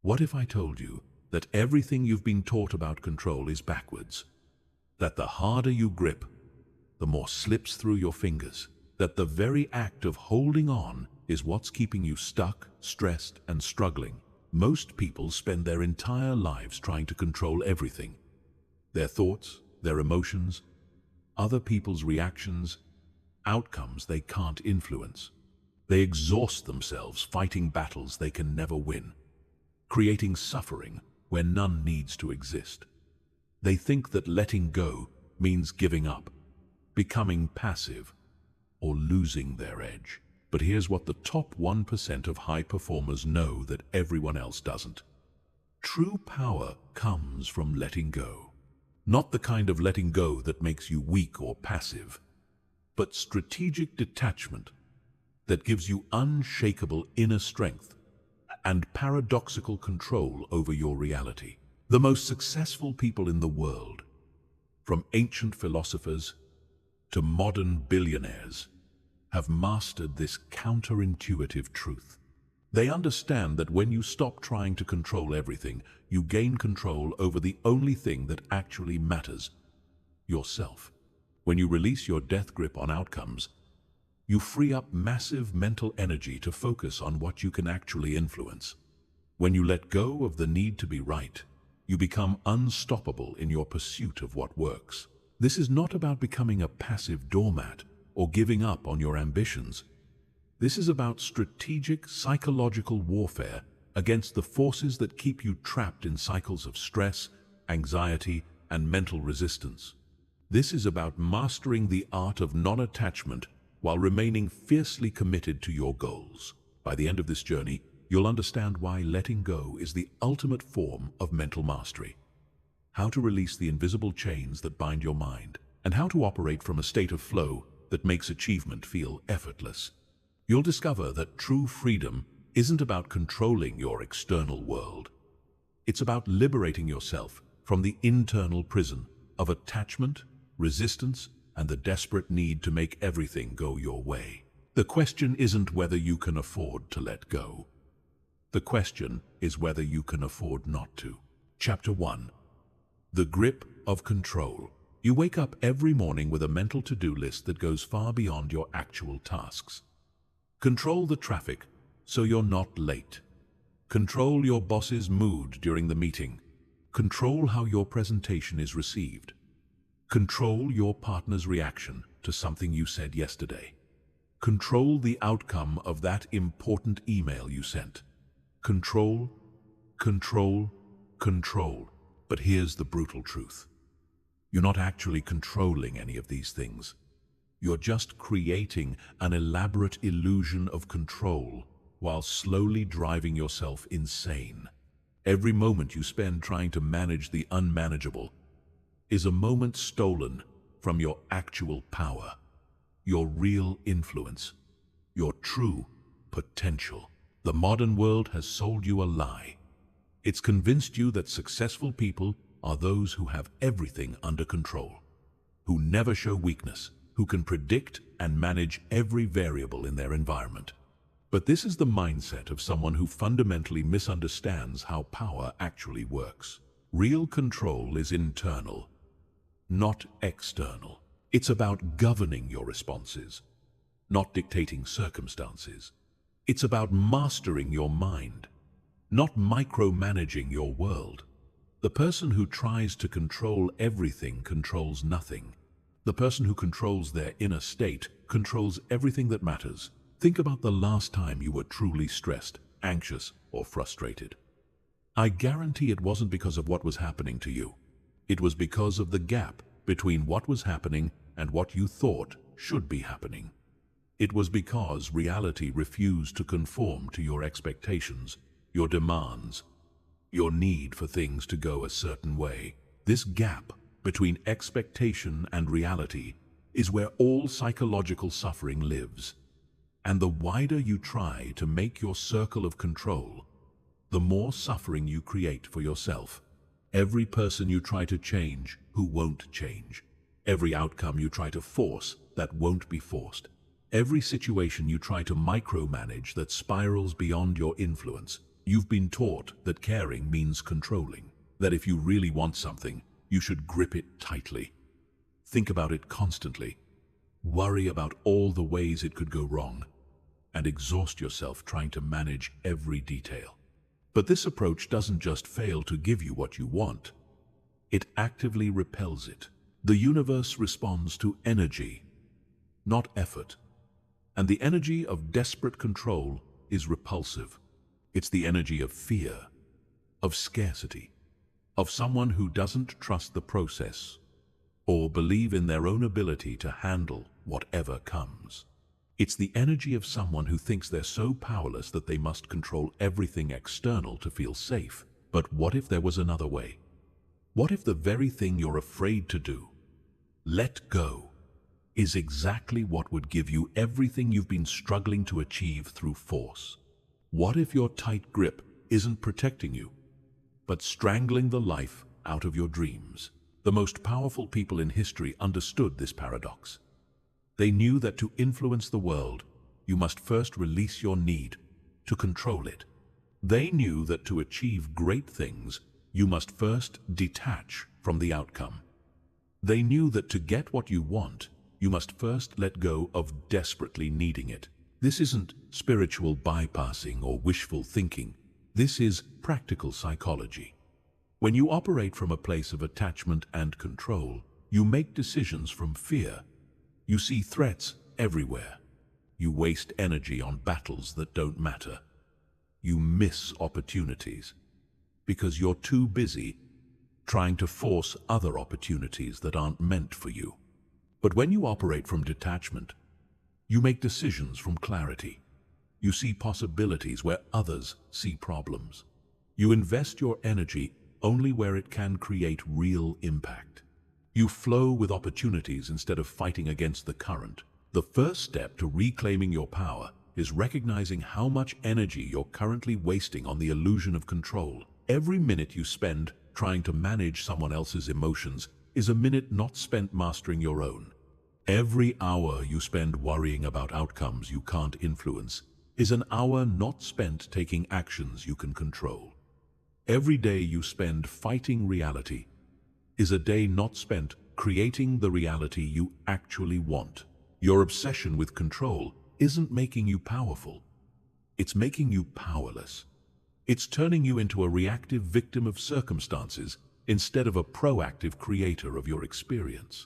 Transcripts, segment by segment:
What if I told you that everything you've been taught about control is backwards? That the harder you grip, the more slips through your fingers. That the very act of holding on is what's keeping you stuck, stressed, and struggling. Most people spend their entire lives trying to control everything. Their thoughts, their emotions, other people's reactions, outcomes they can't influence. They exhaust themselves fighting battles they can never win, creating suffering where none needs to exist. They think that letting go means giving up, becoming passive, or losing their edge. But here's what the top 1% of high performers know that everyone else doesn't. True power comes from letting go. Not the kind of letting go that makes you weak or passive, but strategic detachment that gives you unshakable inner strength and paradoxical control over your reality. The most successful people in the world, from ancient philosophers to modern billionaires, have mastered this counterintuitive truth. They understand that when you stop trying to control everything, you gain control over the only thing that actually matters: yourself. When you release your death grip on outcomes, you free up massive mental energy to focus on what you can actually influence. When you let go of the need to be right, you become unstoppable in your pursuit of what works. This is not about becoming a passive doormat or giving up on your ambitions. This is about strategic psychological warfare against the forces that keep you trapped in cycles of stress, anxiety, and mental resistance. This is about mastering the art of non-attachment while remaining fiercely committed to your goals. By the end of this journey, you'll understand why letting go is the ultimate form of mental mastery, how to release the invisible chains that bind your mind, and how to operate from a state of flow that makes achievement feel effortless. You'll discover that true freedom isn't about controlling your external world. It's about liberating yourself from the internal prison of attachment, resistance, and the desperate need to make everything go your way. The question isn't whether you can afford to let go. The question is whether you can afford not to. Chapter 1. The Grip of Control. You wake up every morning with a mental to-do list that goes far beyond your actual tasks. Control the traffic so you're not late. Control your boss's mood during the meeting. Control how your presentation is received. Control your partner's reaction to something you said yesterday. Control the outcome of that important email you sent. Control, control, control. But here's the brutal truth. You're not actually controlling any of these things. You're just creating an elaborate illusion of control while slowly driving yourself insane. Every moment you spend trying to manage the unmanageable is a moment stolen from your actual power, your real influence, your true potential. The modern world has sold you a lie. It's convinced you that successful people are those who have everything under control, who never show weakness, who can predict and manage every variable in their environment. But this is the mindset of someone who fundamentally misunderstands how power actually works. Real control is internal, not external. It's about governing your responses, not dictating circumstances. It's about mastering your mind, not micromanaging your world. The person who tries to control everything controls nothing. The person who controls their inner state controls everything that matters. Think about the last time you were truly stressed, anxious, or frustrated. I guarantee it wasn't because of what was happening to you. It was because of the gap between what was happening and what you thought should be happening. It was because reality refused to conform to your expectations, your demands, your need for things to go a certain way. This gap between expectation and reality is where all psychological suffering lives. And the wider you try to make your circle of control, the more suffering you create for yourself. Every person you try to change who won't change. Every outcome you try to force that won't be forced. Every situation you try to micromanage that spirals beyond your influence. you've been taught that caring means controlling, that if you really want something, you should grip it tightly. Think about it constantly. Worry about all the ways it could go wrong, and exhaust yourself trying to manage every detail. But this approach doesn't just fail to give you what you want. It actively repels it. The universe responds to energy, not effort. And the energy of desperate control is repulsive. It's the energy of fear, of scarcity, of someone who doesn't trust the process or believe in their own ability to handle whatever comes. It's the energy of someone who thinks they're so powerless that they must control everything external to feel safe. But what if there was another way? What if the very thing you're afraid to do, let go, is exactly what would give you everything you've been struggling to achieve through force? What if your tight grip isn't protecting you, but strangling the life out of your dreams? The most powerful people in history understood this paradox. They knew that to influence the world, you must first release your need to control it. They knew that to achieve great things, you must first detach from the outcome. They knew that to get what you want, you must first let go of desperately needing it. This isn't spiritual bypassing or wishful thinking. This is practical psychology. When you operate from a place of attachment and control, you make decisions from fear. You see threats everywhere. You waste energy on battles that don't matter. You miss opportunities because you're too busy trying to force other opportunities that aren't meant for you. But when you operate from detachment, you make decisions from clarity. You see possibilities where others see problems. You invest your energy only where it can create real impact. You flow with opportunities instead of fighting against the current. The first step to reclaiming your power is recognizing how much energy you're currently wasting on the illusion of control. Every minute you spend trying to manage someone else's emotions is a minute not spent mastering your own. Every hour you spend worrying about outcomes you can't influence is an hour not spent taking actions you can control. Every day you spend fighting reality is a day not spent creating the reality you actually want. Your obsession with control isn't making you powerful. It's making you powerless. It's turning you into a reactive victim of circumstances instead of a proactive creator of your experience.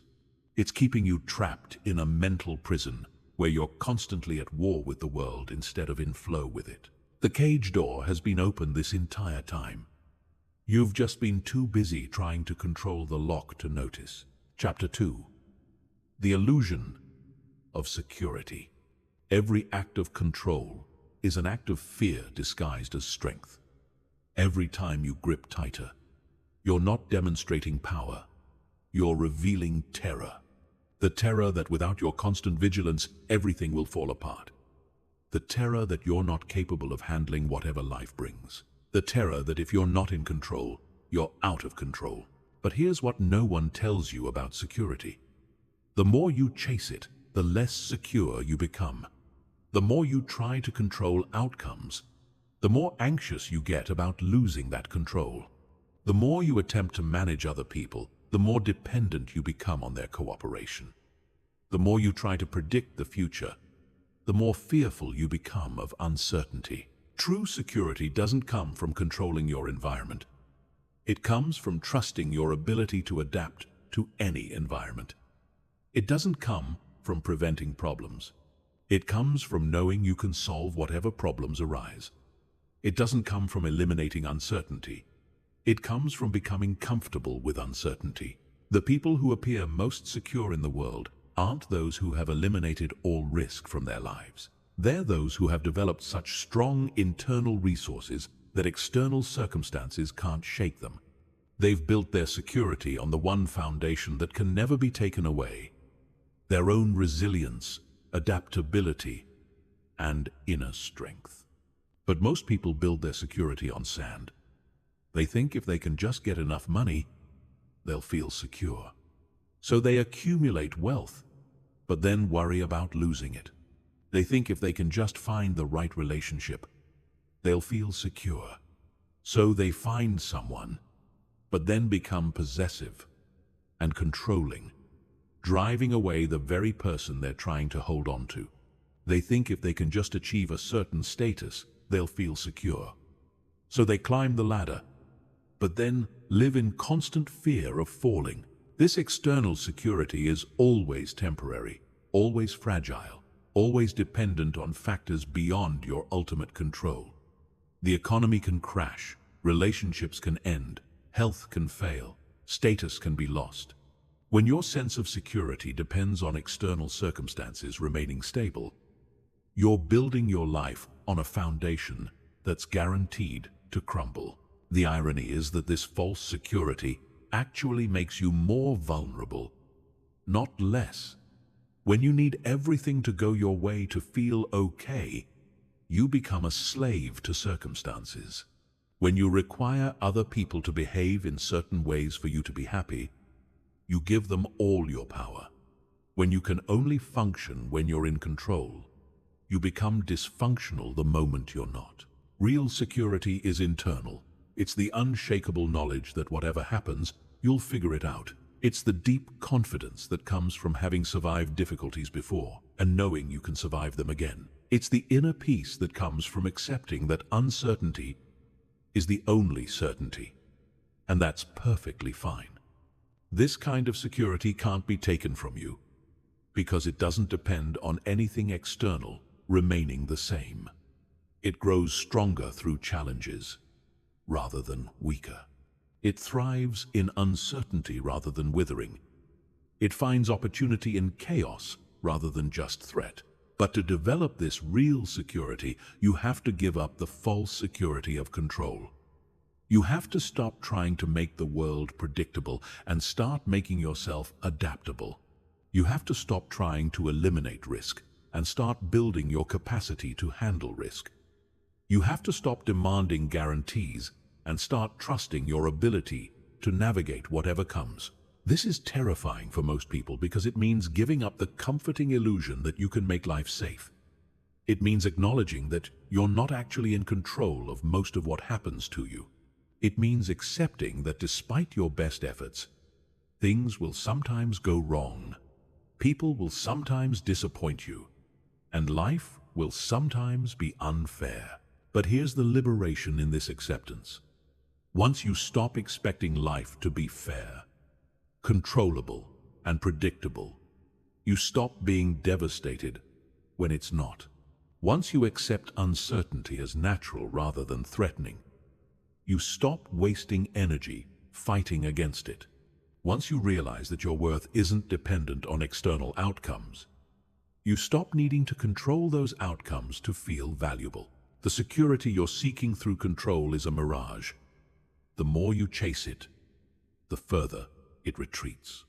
It's keeping you trapped in a mental prison where you're constantly at war with the world instead of in flow with it. The cage door has been open this entire time. You've just been too busy trying to control the lock to notice. Chapter 2. The illusion of security. Every act of control is an act of fear disguised as strength. Every time you grip tighter, you're not demonstrating power. You're revealing terror. The terror that without your constant vigilance, everything will fall apart. The terror that you're not capable of handling whatever life brings. The terror that if you're not in control, you're out of control. But here's what no one tells you about security. The more you chase it, the less secure you become. The more you try to control outcomes, the more anxious you get about losing that control. The more you attempt to manage other people, the more dependent you become on their cooperation. The more you try to predict the future, the more fearful you become of uncertainty. True security doesn't come from controlling your environment. It comes from trusting your ability to adapt to any environment. It doesn't come from preventing problems. It comes from knowing you can solve whatever problems arise. It doesn't come from eliminating uncertainty. It comes from becoming comfortable with uncertainty. The people who appear most secure in the world aren't those who have eliminated all risk from their lives. They're those who have developed such strong internal resources that external circumstances can't shake them. They've built their security on the one foundation that can never be taken away: their own resilience, adaptability, and inner strength. But most people build their security on sand. They think if they can just get enough money, they'll feel secure. So they accumulate wealth, but then worry about losing it. They think if they can just find the right relationship, they'll feel secure. So they find someone, but then become possessive and controlling, driving away the very person they're trying to hold on to. They think if they can just achieve a certain status, they'll feel secure. So they climb the ladder, but then live in constant fear of falling. This external security is always temporary, always fragile, always dependent on factors beyond your ultimate control. The economy can crash, relationships can end, health can fail, status can be lost. When your sense of security depends on external circumstances remaining stable, you're building your life on a foundation that's guaranteed to crumble. The irony is that this false security actually makes you more vulnerable, not less. When you need everything to go your way to feel okay, you become a slave to circumstances. When you require other people to behave in certain ways for you to be happy, you give them all your power. When you can only function when you're in control, you become dysfunctional the moment you're not. Real security is internal. It's the unshakable knowledge that whatever happens, you'll figure it out. It's the deep confidence that comes from having survived difficulties before and knowing you can survive them again. It's the inner peace that comes from accepting that uncertainty is the only certainty, and that's perfectly fine. This kind of security can't be taken from you because it doesn't depend on anything external remaining the same. It grows stronger through challenges rather than weaker. It thrives in uncertainty rather than withering. It finds opportunity in chaos rather than just threat. But to develop this real security, you have to give up the false security of control. You have to stop trying to make the world predictable and start making yourself adaptable. You have to stop trying to eliminate risk and start building your capacity to handle risk. You have to stop demanding guarantees and start trusting your ability to navigate whatever comes. This is terrifying for most people because it means giving up the comforting illusion that you can make life safe. It means acknowledging that you're not actually in control of most of what happens to you. It means accepting that despite your best efforts, things will sometimes go wrong. People will sometimes disappoint you, and life will sometimes be unfair. But here's the liberation in this acceptance. Once you stop expecting life to be fair, controllable, and predictable, you stop being devastated when it's not. Once you accept uncertainty as natural rather than threatening, you stop wasting energy fighting against it. Once you realize that your worth isn't dependent on external outcomes, you stop needing to control those outcomes to feel valuable. The security you're seeking through control is a mirage. The more you chase it, the further it retreats.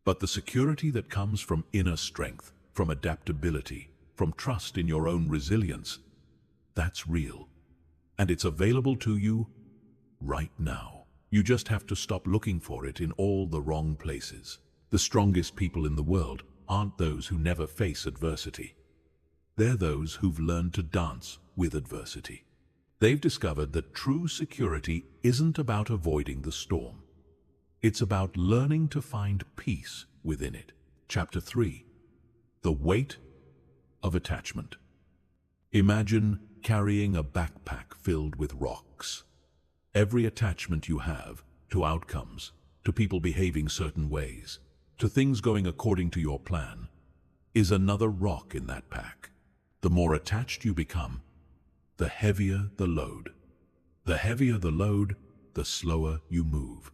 But the security that comes from inner strength, from adaptability, from trust in your own resilience, that's real. And it's available to you right now. You just have to stop looking for it in all the wrong places. The strongest people in the world aren't those who never face adversity. They're those who've learned to dance with adversity. They've discovered that true security isn't about avoiding the storm. It's about learning to find peace within it. Chapter 3. The Weight of Attachment. Imagine carrying a backpack filled with rocks. Every attachment you have to outcomes, to people behaving certain ways, to things going according to your plan, is another rock in that pack. The more attached you become, the heavier the load. The heavier the load, the slower you move.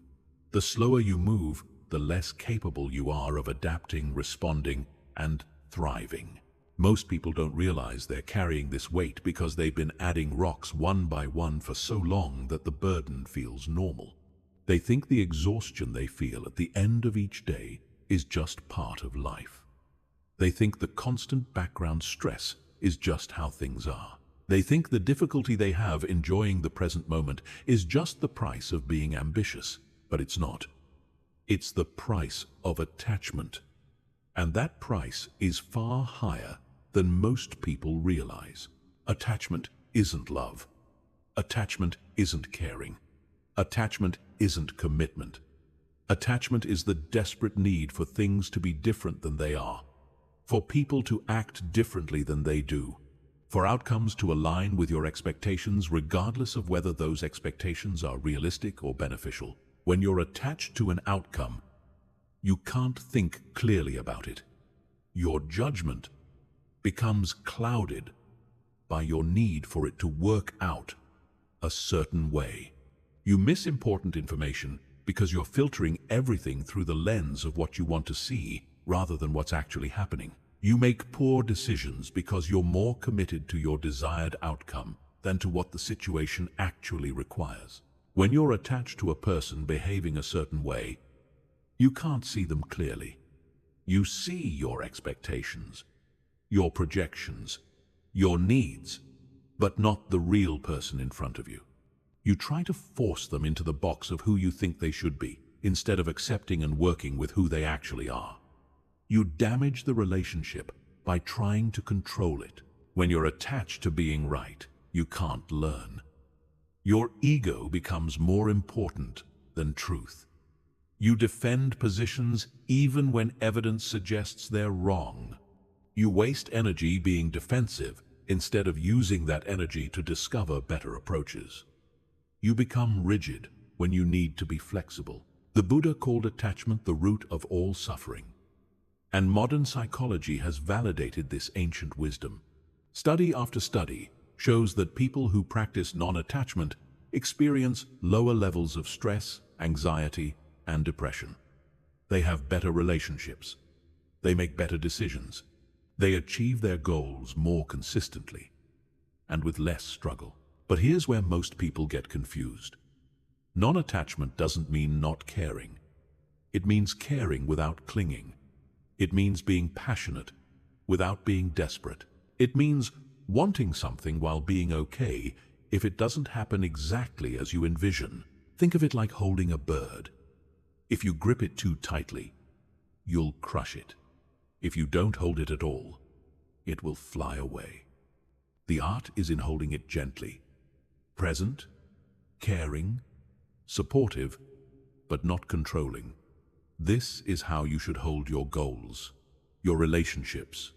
The slower you move, the less capable you are of adapting, responding, and thriving. Most people don't realize they're carrying this weight because they've been adding rocks one by one for so long that the burden feels normal. They think the exhaustion they feel at the end of each day is just part of life. They think the constant background stress is just how things are. They think the difficulty they have enjoying the present moment is just the price of being ambitious, but it's not. It's the price of attachment. And that price is far higher than most people realize. Attachment isn't love. Attachment isn't caring. Attachment isn't commitment. Attachment is the desperate need for things to be different than they are, for people to act differently than they do, for outcomes to align with your expectations regardless of whether those expectations are realistic or beneficial. When you're attached to an outcome, you can't think clearly about it. Your judgment becomes clouded by your need for it to work out a certain way. You miss important information because you're filtering everything through the lens of what you want to see rather than what's actually happening. You make poor decisions because you're more committed to your desired outcome than to what the situation actually requires. When you're attached to a person behaving a certain way, you can't see them clearly. You see your expectations, your projections, your needs, but not the real person in front of you. You try to force them into the box of who you think they should be, instead of accepting and working with who they actually are. You damage the relationship by trying to control it. When you're attached to being right, you can't learn. Your ego becomes more important than truth. You defend positions even when evidence suggests they're wrong. You waste energy being defensive instead of using that energy to discover better approaches. You become rigid when you need to be flexible. The Buddha called attachment the root of all suffering. And modern psychology has validated this ancient wisdom. Study after study shows that people who practice non-attachment experience lower levels of stress, anxiety, and depression. They have better relationships. They make better decisions. They achieve their goals more consistently and with less struggle. But here's where most people get confused. Non-attachment doesn't mean not caring. It means caring without clinging. It means being passionate without being desperate. It means wanting something while being okay if it doesn't happen exactly as you envision. Think of it like holding a bird. If you grip it too tightly, you'll crush it. If you don't hold it at all, it will fly away. The art is in holding it gently, present, caring, supportive, but not controlling. This is how you should hold your goals, your relationships,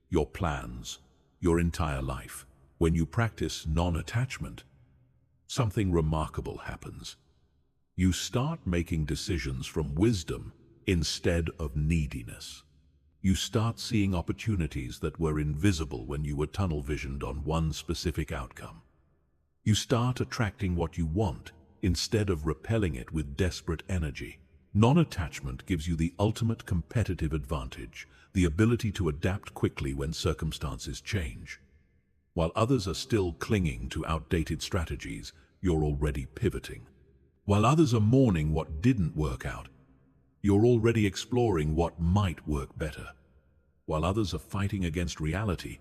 your plans, your entire life. When you practice non-attachment, something remarkable happens. You start making decisions from wisdom instead of neediness. You start seeing opportunities that were invisible when you were tunnel-visioned on one specific outcome. You start attracting what you want instead of repelling it with desperate energy. Non-attachment gives you the ultimate competitive advantage, the ability to adapt quickly when circumstances change. While others are still clinging to outdated strategies, you're already pivoting. While others are mourning what didn't work out, you're already exploring what might work better. While others are fighting against reality,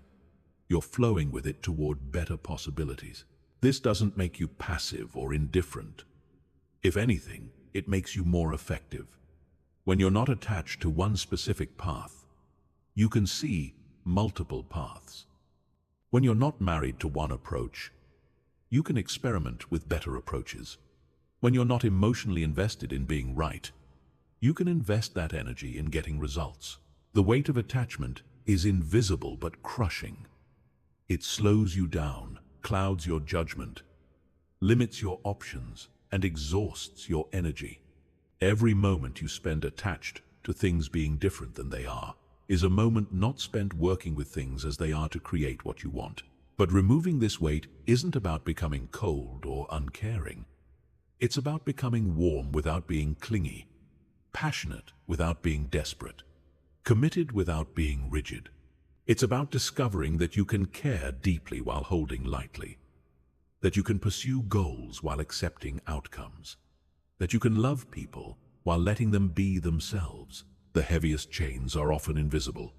you're flowing with it toward better possibilities. This doesn't make you passive or indifferent. If anything, it makes you more effective. When you're not attached to one specific path, you can see multiple paths. When you're not married to one approach, you can experiment with better approaches. When you're not emotionally invested in being right, you can invest that energy in getting results. The weight of attachment is invisible but crushing. It slows you down, clouds your judgment, limits your options, and exhausts your energy. Every moment you spend attached to things being different than they are is a moment not spent working with things as they are to create what you want. But removing this weight isn't about becoming cold or uncaring. It's about becoming warm without being clingy, passionate without being desperate, committed without being rigid. It's about discovering that you can care deeply while holding lightly, that you can pursue goals while accepting outcomes, that you can love people while letting them be themselves. The heaviest chains are often invisible,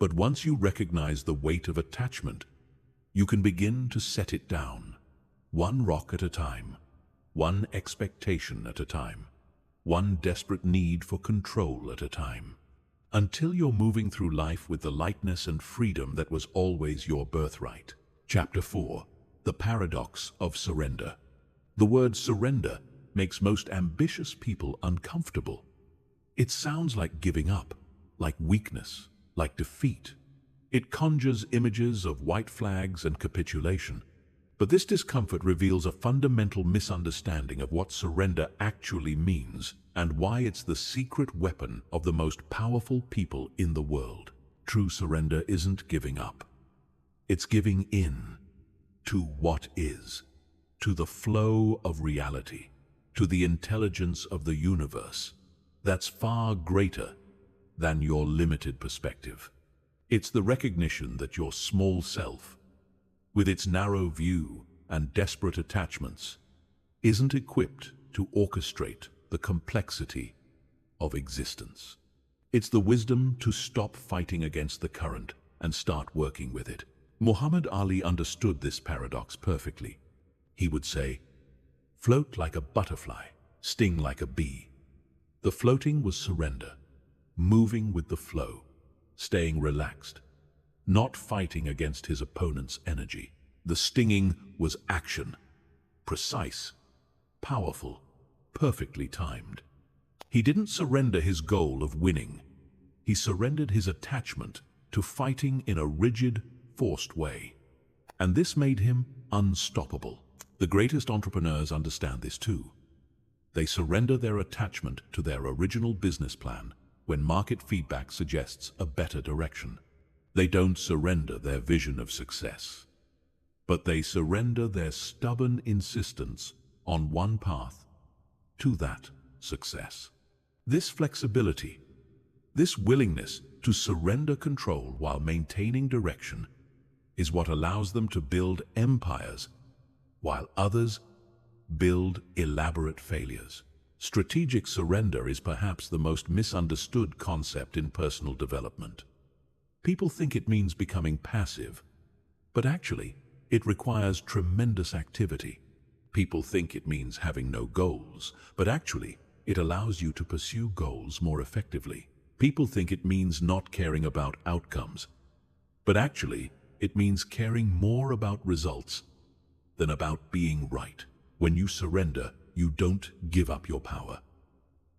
but once you recognize the weight of attachment, you can begin to set it down, one rock at a time, one expectation at a time, one desperate need for control at a time, until you're moving through life with the lightness and freedom that was always your birthright. Chapter 4. The paradox of surrender. The word surrender makes most ambitious people uncomfortable. It sounds like giving up, like weakness, like defeat. It conjures images of white flags and capitulation. But this discomfort reveals a fundamental misunderstanding of what surrender actually means and why it's the secret weapon of the most powerful people in the world. True surrender isn't giving up. It's giving in to what is, to the flow of reality, to the intelligence of the universe that's far greater than your limited perspective. It's the recognition that your small self, with its narrow view and desperate attachments, isn't equipped to orchestrate the complexity of existence. It's the wisdom to stop fighting against the current and start working with it. Muhammad Ali understood this paradox perfectly. He would say, "Float like a butterfly, sting like a bee." The floating was surrender, moving with the flow, staying relaxed, not fighting against his opponent's energy. The stinging was action, precise, powerful, perfectly timed. He didn't surrender his goal of winning. He surrendered his attachment to fighting in a rigid, forced way. And this made him unstoppable. The greatest entrepreneurs understand this too. They surrender their attachment to their original business plan when market feedback suggests a better direction. They don't surrender their vision of success, but they surrender their stubborn insistence on one path to that success. This flexibility, this willingness to surrender control while maintaining direction, is what allows them to build empires while others build elaborate failures. Strategic surrender is perhaps the most misunderstood concept in personal development. People think it means becoming passive, but actually, it requires tremendous activity. People think it means having no goals, but actually, it allows you to pursue goals more effectively. People think it means not caring about outcomes, but actually, it means caring more about results than about being right. When you surrender, you don't give up your power.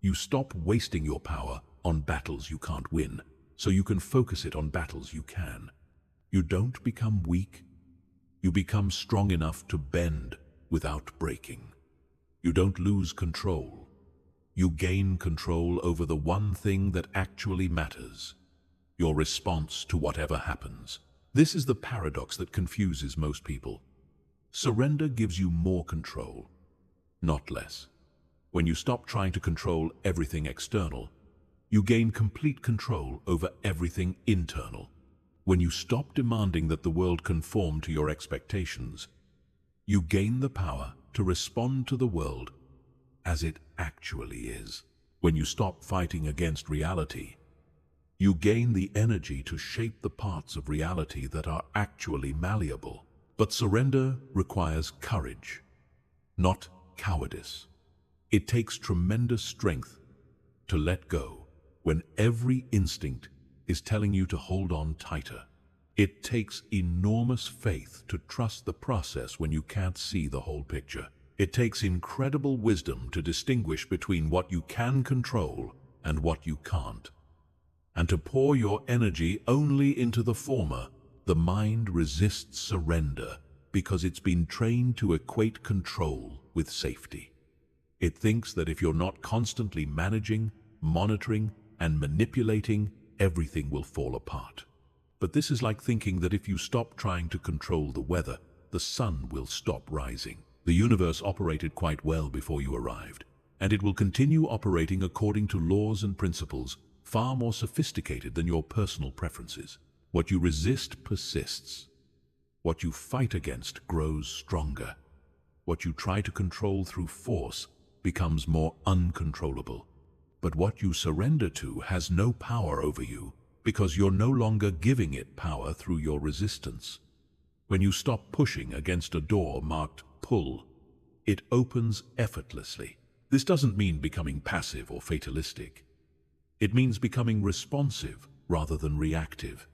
You stop wasting your power on battles you can't win, so you can focus it on battles you can. You don't become weak. You become strong enough to bend without breaking. You don't lose control. You gain control over the one thing that actually matters, your response to whatever happens. This is the paradox that confuses most people. Surrender gives you more control, not less. When you stop trying to control everything external, you gain complete control over everything internal. When you stop demanding that the world conform to your expectations, you gain the power to respond to the world as it actually is. When you stop fighting against reality, you gain the energy to shape the parts of reality that are actually malleable. But surrender requires courage, not cowardice. It takes tremendous strength to let go when every instinct is telling you to hold on tighter. It takes enormous faith to trust the process when you can't see the whole picture. It takes incredible wisdom to distinguish between what you can control and what you can't, and to pour your energy only into the former. The mind resists surrender because it's been trained to equate control with safety. It thinks that if you're not constantly managing, monitoring, and manipulating, everything will fall apart. But this is like thinking that if you stop trying to control the weather, the sun will stop rising. The universe operated quite well before you arrived, and it will continue operating according to laws and principles far more sophisticated than your personal preferences. What you resist persists. What you fight against grows stronger. What you try to control through force becomes more uncontrollable. But what you surrender to has no power over you because you're no longer giving it power through your resistance. When you stop pushing against a door marked pull, it opens effortlessly. This doesn't mean becoming passive or fatalistic. It means becoming responsive rather than reactive.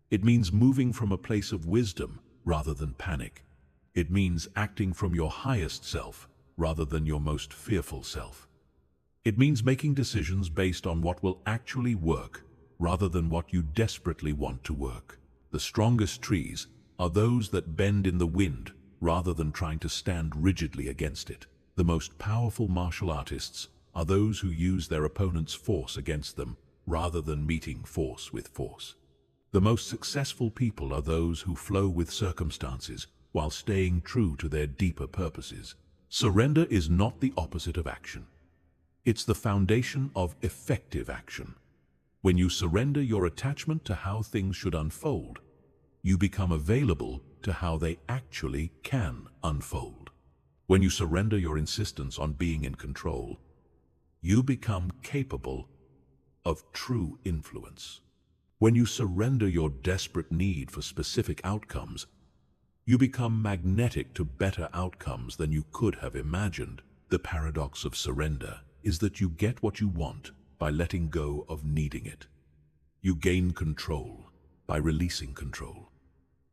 It means moving from a place of wisdom rather than panic. It means acting from your highest self rather than your most fearful self. It means making decisions based on what will actually work rather than what you desperately want to work. The strongest trees are those that bend in the wind rather than trying to stand rigidly against it. The most powerful martial artists are those who use their opponent's force against them rather than meeting force with force. The most successful people are those who flow with circumstances while staying true to their deeper purposes. Surrender is not the opposite of action. It's the foundation of effective action. When you surrender your attachment to how things should unfold, you become available to how they actually can unfold. When you surrender your insistence on being in control, you become capable of true influence. When you surrender your desperate need for specific outcomes, you become magnetic to better outcomes than you could have imagined. The paradox of surrender is that you get what you want by letting go of needing it. You gain control by releasing control.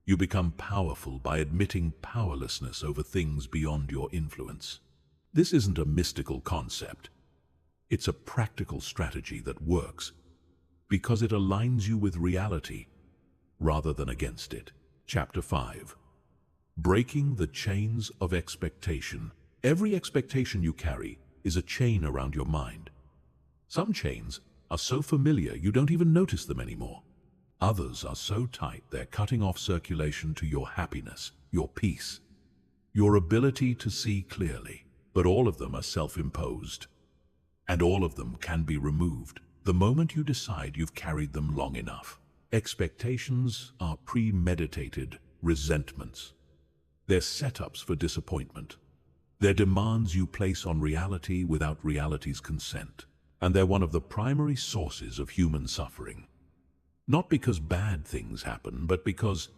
You become powerful by admitting powerlessness over things beyond your influence. This isn't a mystical concept. It's a practical strategy that works because it aligns you with reality rather than against it. Chapter 5. Breaking the chains of expectation. Every expectation you carry is a chain around your mind. Some chains are so familiar you don't even notice them anymore. Others are so tight they're cutting off circulation to your happiness, your peace, your ability to see clearly. But all of them are self-imposed, and all of them can be removed the moment you decide you've carried them long enough. Expectations are premeditated resentments. They're setups for disappointment. They're demands you place on reality without reality's consent. And they're one of the primary sources of human suffering. Not because bad things happen, but because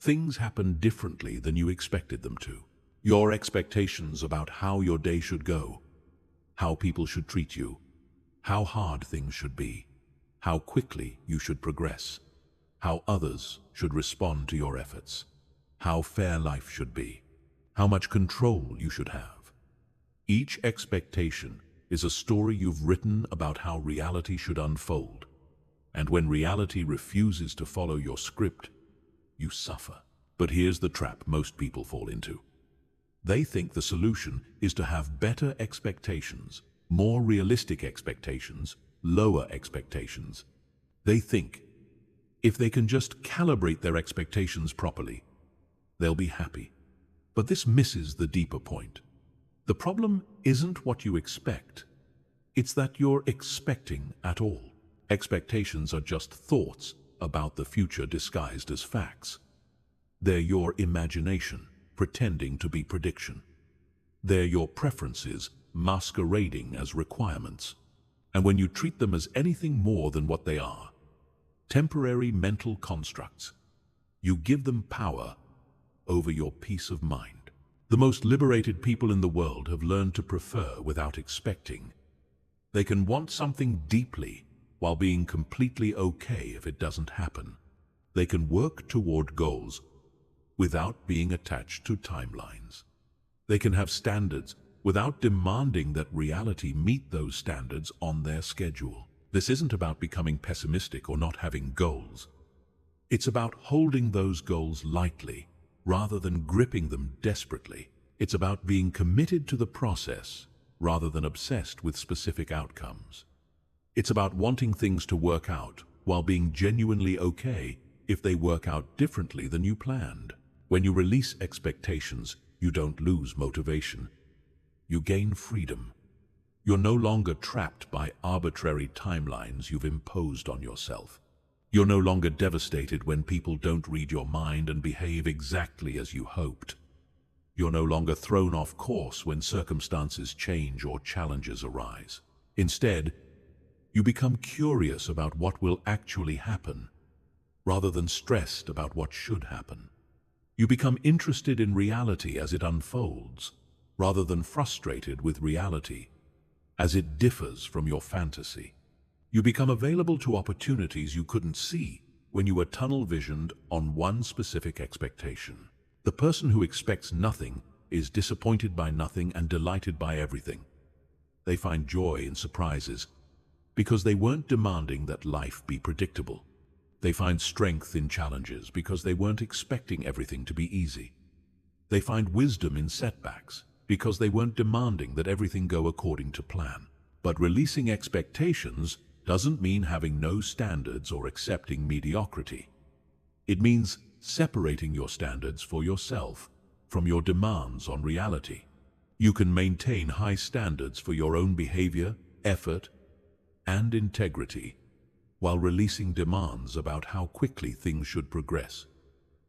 things happen differently than you expected them to. Your expectations about how your day should go, how people should treat you, how hard things should be, how quickly you should progress, how others should respond to your efforts, how fair life should be, how much control you should have. Each expectation is a story you've written about how reality should unfold. And when reality refuses to follow your script, you suffer. But here's the trap most people fall into. They think the solution is to have better expectations, more realistic expectations, lower expectations. They think if they can just calibrate their expectations properly, they'll be happy. But this misses the deeper point. The problem isn't what you expect. It's that you're expecting at all. Expectations are just thoughts about the future disguised as facts. They're your imagination pretending to be prediction. They're your preferences masquerading as requirements. And when you treat them as anything more than what they are, temporary mental constructs, you give them power over your peace of mind. The most liberated people in the world have learned to prefer without expecting. They can want something deeply while being completely okay if it doesn't happen. They can work toward goals without being attached to timelines. They can have standards without demanding that reality meet those standards on their schedule. This isn't about becoming pessimistic or not having goals. It's about holding those goals lightly rather than gripping them desperately. It's about being committed to the process rather than obsessed with specific outcomes. It's about wanting things to work out while being genuinely okay if they work out differently than you planned. When you release expectations, you don't lose motivation. You gain freedom. You're no longer trapped by arbitrary timelines you've imposed on yourself. You're no longer devastated when people don't read your mind and behave exactly as you hoped. You're no longer thrown off course when circumstances change or challenges arise. Instead, you become curious about what will actually happen, rather than stressed about what should happen. You become interested in reality as it unfolds, rather than frustrated with reality as it differs from your fantasy. You become available to opportunities you couldn't see when you were tunnel-visioned on one specific expectation. The person who expects nothing is disappointed by nothing and delighted by everything. They find joy in surprises because they weren't demanding that life be predictable. They find strength in challenges because they weren't expecting everything to be easy. They find wisdom in setbacks because they weren't demanding that everything go according to plan. But releasing expectations doesn't mean having no standards or accepting mediocrity. It means separating your standards for yourself from your demands on reality. You can maintain high standards for your own behavior, effort, and integrity, while releasing demands about how quickly things should progress,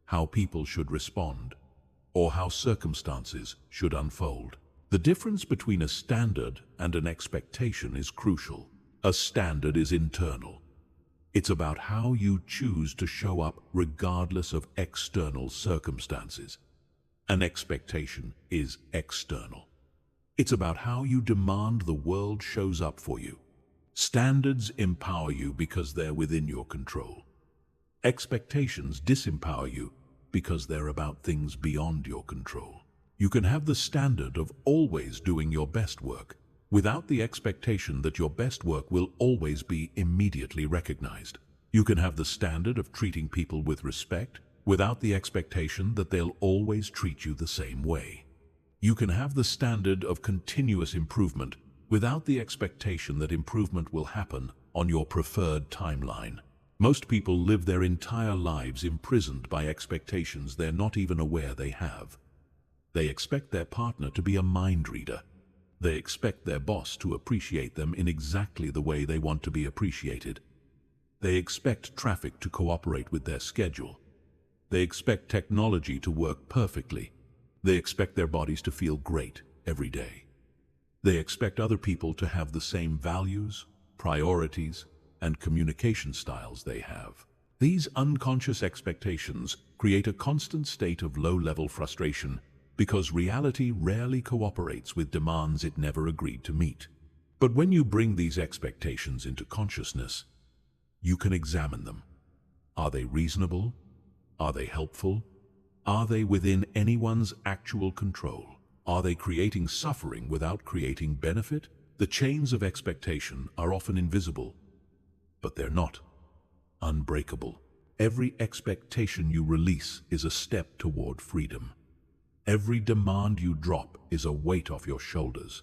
how people should respond, or how circumstances should unfold. The difference between a standard and an expectation is crucial. A standard is internal. It's about how you choose to show up regardless of external circumstances. An expectation is external. It's about how you demand the world shows up for you. Standards empower you because they're within your control. Expectations disempower you because they're about things beyond your control. You can have the standard of always doing your best work without the expectation that your best work will always be immediately recognized. You can have the standard of treating people with respect without the expectation that they'll always treat you the same way. You can have the standard of continuous improvement without the expectation that improvement will happen on your preferred timeline. Most people live their entire lives imprisoned by expectations they're not even aware they have. They expect their partner to be a mind reader. They expect their boss to appreciate them in exactly the way they want to be appreciated. They expect traffic to cooperate with their schedule. They expect technology to work perfectly. They expect their bodies to feel great every day. They expect other people to have the same values, priorities, and communication styles they have. These unconscious expectations create a constant state of low-level frustration because reality rarely cooperates with demands it never agreed to meet. But when you bring these expectations into consciousness, you can examine them. Are they reasonable? Are they helpful? Are they within anyone's actual control? Are they creating suffering without creating benefit? The chains of expectation are often invisible, but they're not unbreakable. Every expectation you release is a step toward freedom. Every demand you drop is a weight off your shoulders.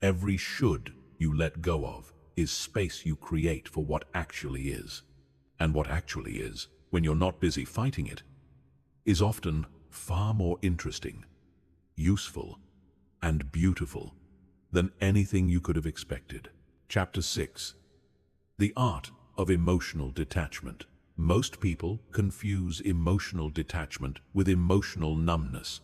Every should you let go of is space you create for what actually is. And what actually is, when you're not busy fighting it, is often far more interesting, useful, and beautiful than anything you could have expected. Chapter 6. The Art of Emotional Detachment. Most people confuse emotional detachment with emotional numbness,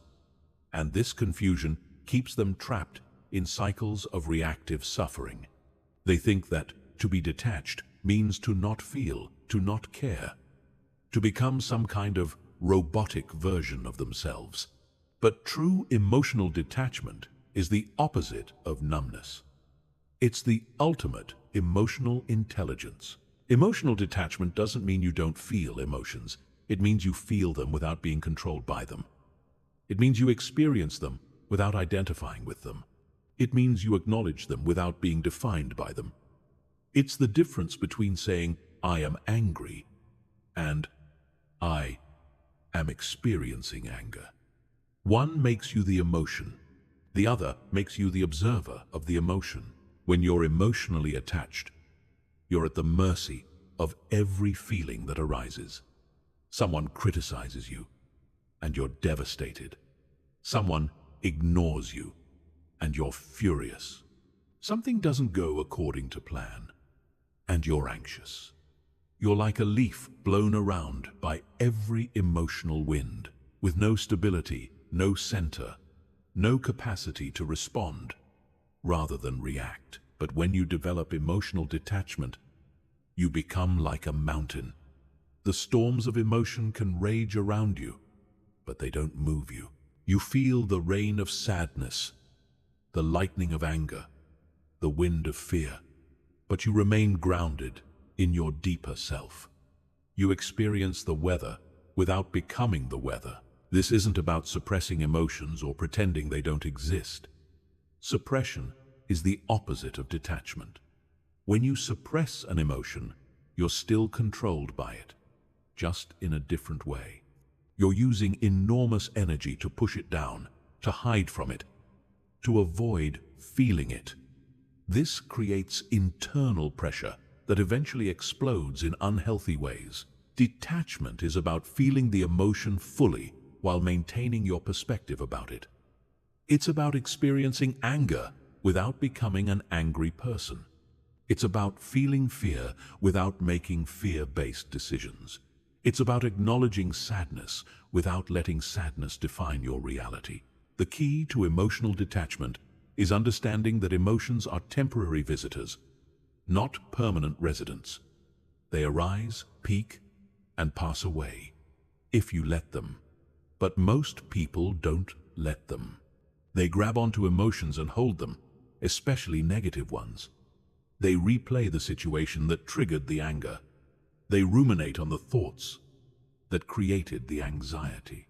and this confusion keeps them trapped in cycles of reactive suffering. They think that to be detached means to not feel, to not care, to become some kind of robotic version of themselves. But true emotional detachment is the opposite of numbness. It's the ultimate emotional intelligence. Emotional detachment doesn't mean you don't feel emotions. It means you feel them without being controlled by them. It means you experience them without identifying with them. It means you acknowledge them without being defined by them. It's the difference between saying, "I am angry," and "I am experiencing anger." One makes you the emotion. The other makes you the observer of the emotion. When you're emotionally attached, you're at the mercy of every feeling that arises. Someone criticizes you, and you're devastated. Someone ignores you, and you're furious. Something doesn't go according to plan, and you're anxious. You're like a leaf blown around by every emotional wind, with no stability, no center, no capacity to respond rather than react. But when you develop emotional detachment, you become like a mountain. The storms of emotion can rage around you, but they don't move you. You feel the rain of sadness, the lightning of anger, the wind of fear, but you remain grounded in your deeper self. You experience the weather without becoming the weather. This isn't about suppressing emotions or pretending they don't exist. Suppression is the opposite of detachment. When you suppress an emotion, you're still controlled by it, just in a different way. You're using enormous energy to push it down, to hide from it, to avoid feeling it. This creates internal pressure that eventually explodes in unhealthy ways. Detachment is about feeling the emotion fully while maintaining your perspective about it. It's about experiencing anger without becoming an angry person. It's about feeling fear without making fear-based decisions. It's about acknowledging sadness without letting sadness define your reality. The key to emotional detachment is understanding that emotions are temporary visitors, not permanent residents. They arise, peak, and pass away, if you let them. But most people don't let them. They grab onto emotions and hold them, especially negative ones. They replay the situation that triggered the anger. They ruminate on the thoughts that created the anxiety.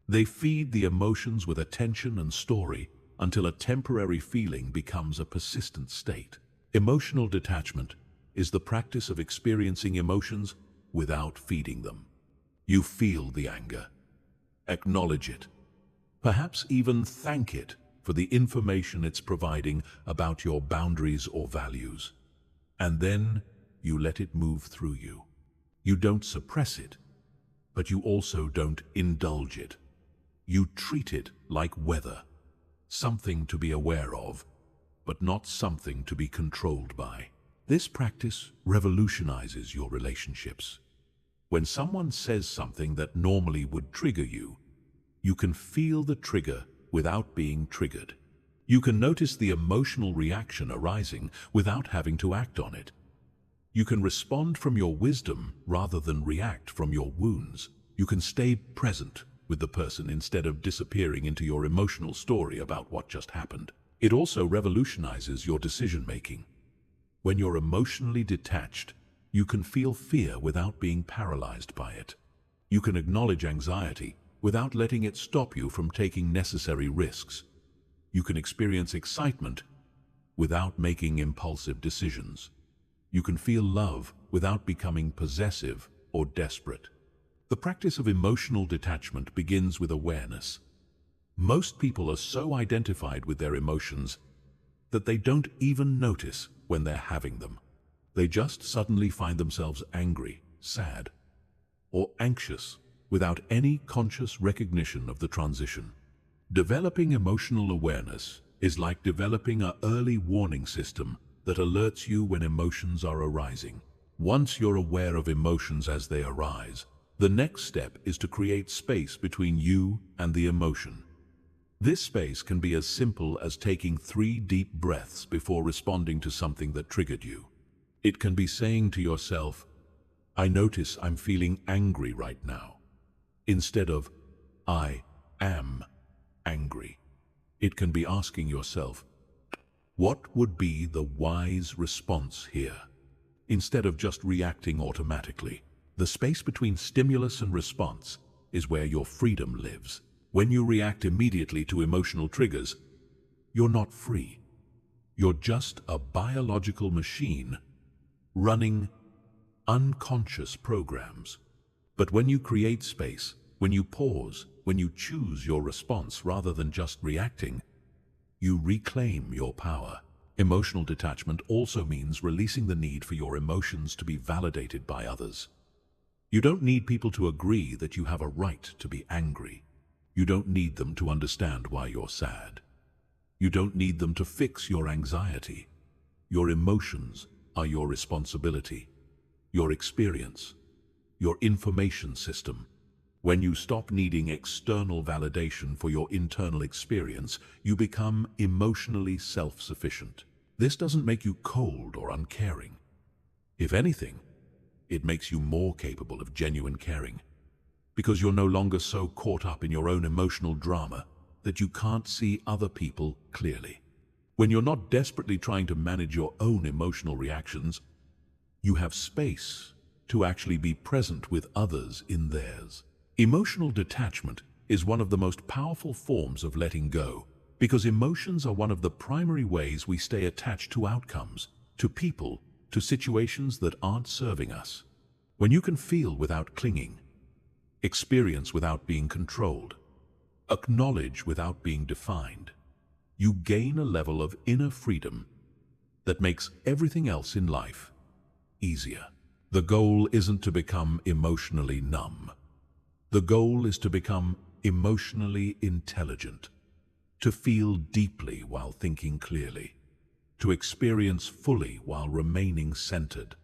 They feed the emotions with attention and story until a temporary feeling becomes a persistent state. Emotional detachment is the practice of experiencing emotions without feeding them. You feel the anger, acknowledge it, perhaps even thank it for the information it's providing about your boundaries or values. And then you let it move through you. You don't suppress it, but you also don't indulge it. You treat it like weather, something to be aware of, but not something to be controlled by. This practice revolutionizes your relationships. When someone says something that normally would trigger you, you can feel the trigger without being triggered. You can notice the emotional reaction arising without having to act on it. You can respond from your wisdom rather than react from your wounds. You can stay present with the person instead of disappearing into your emotional story about what just happened. It also revolutionizes your decision-making. When you're emotionally detached, you can feel fear without being paralyzed by it. You can acknowledge anxiety without letting it stop you from taking necessary risks. You can experience excitement without making impulsive decisions. You can feel love without becoming possessive or desperate. The practice of emotional detachment begins with awareness. Most people are so identified with their emotions that they don't even notice when they're having them. They just suddenly find themselves angry, sad, or anxious without any conscious recognition of the transition. Developing emotional awareness is like developing an early warning system that alerts you when emotions are arising. Once you're aware of emotions as they arise, the next step is to create space between you and the emotion. This space can be as simple as taking 3 deep breaths before responding to something that triggered you. It can be saying to yourself, "I notice I'm feeling angry right now," instead of, "I am angry." It can be asking yourself, "What would be the wise response here?" instead of just reacting automatically. The space between stimulus and response is where your freedom lives. When you react immediately to emotional triggers, you're not free. You're just a biological machine running unconscious programs. But when you create space, when you pause, when you choose your response rather than just reacting, you reclaim your power. Emotional detachment also means releasing the need for your emotions to be validated by others. You don't need people to agree that you have a right to be angry. You don't need them to understand why you're sad. You don't need them to fix your anxiety. Your emotions are your responsibility, your experience, your information system. When you stop needing external validation for your internal experience, you become emotionally self-sufficient. This doesn't make you cold or uncaring. If anything, it makes you more capable of genuine caring, because you're no longer so caught up in your own emotional drama that you can't see other people clearly. When you're not desperately trying to manage your own emotional reactions, you have space to actually be present with others in theirs. Emotional detachment is one of the most powerful forms of letting go, because emotions are one of the primary ways we stay attached to outcomes, to people, to situations that aren't serving us. When you can feel without clinging, experience without being controlled, acknowledge without being defined, you gain a level of inner freedom that makes everything else in life easier. The goal isn't to become emotionally numb. The goal is to become emotionally intelligent, to feel deeply while thinking clearly, to experience fully while remaining centered,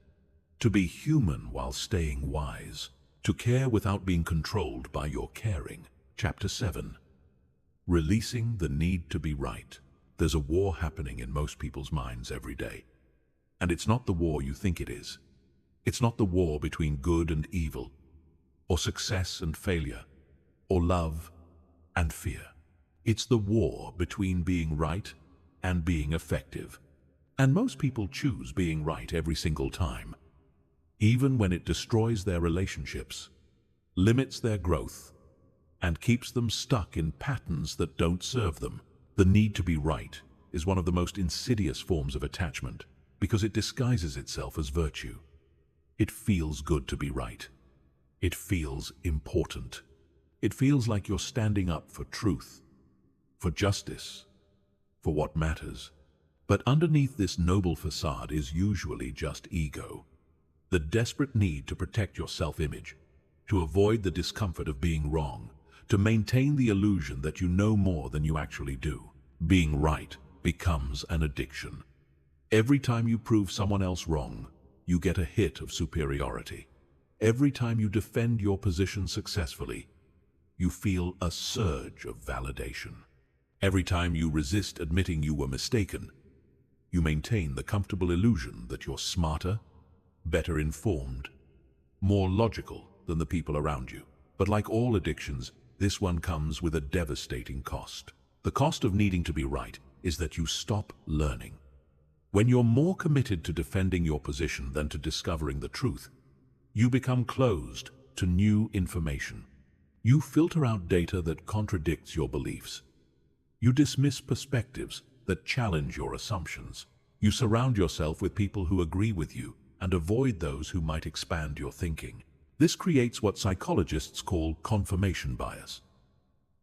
to be human while staying wise, to care without being controlled by your caring. Chapter 7. Releasing the need to be right. There's a war happening in most people's minds every day. And it's not the war you think it is. It's not the war between good and evil, or success and failure, or love and fear. It's the war between being right and being effective. And most people choose being right every single time, even when it destroys their relationships, limits their growth, and keeps them stuck in patterns that don't serve them. The need to be right is one of the most insidious forms of attachment because it disguises itself as virtue. It feels good to be right. It feels important. It feels like you're standing up for truth, for justice, for what matters. But underneath this noble facade is usually just ego. The desperate need to protect your self-image, to avoid the discomfort of being wrong, to maintain the illusion that you know more than you actually do. Being right becomes an addiction. Every time you prove someone else wrong, you get a hit of superiority. Every time you defend your position successfully, you feel a surge of validation. Every time you resist admitting you were mistaken, you maintain the comfortable illusion that you're smarter, better informed, more logical than the people around you. But like all addictions, this one comes with a devastating cost. The cost of needing to be right is that you stop learning. When you're more committed to defending your position than to discovering the truth, you become closed to new information. You filter out data that contradicts your beliefs. You dismiss perspectives that challenge your assumptions. You surround yourself with people who agree with you and avoid those who might expand your thinking. This creates what psychologists call confirmation bias,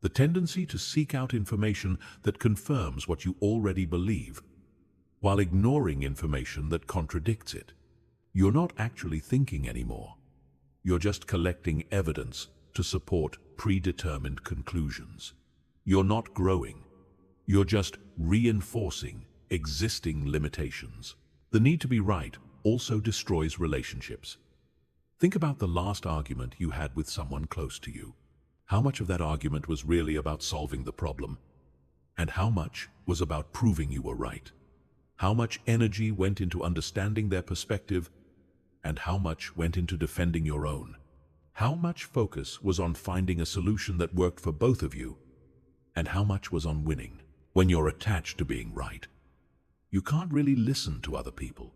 the tendency to seek out information that confirms what you already believe, while ignoring information that contradicts it. You're not actually thinking anymore. You're just collecting evidence to support predetermined conclusions. You're not growing. You're just reinforcing existing limitations. The need to be right also destroys relationships. Think about the last argument you had with someone close to you. How much of that argument was really about solving the problem? And how much was about proving you were right? How much energy went into understanding their perspective, and how much went into defending your own? How much focus was on finding a solution that worked for both of you, and how much was on winning? When you're attached to being right, you can't really listen to other people.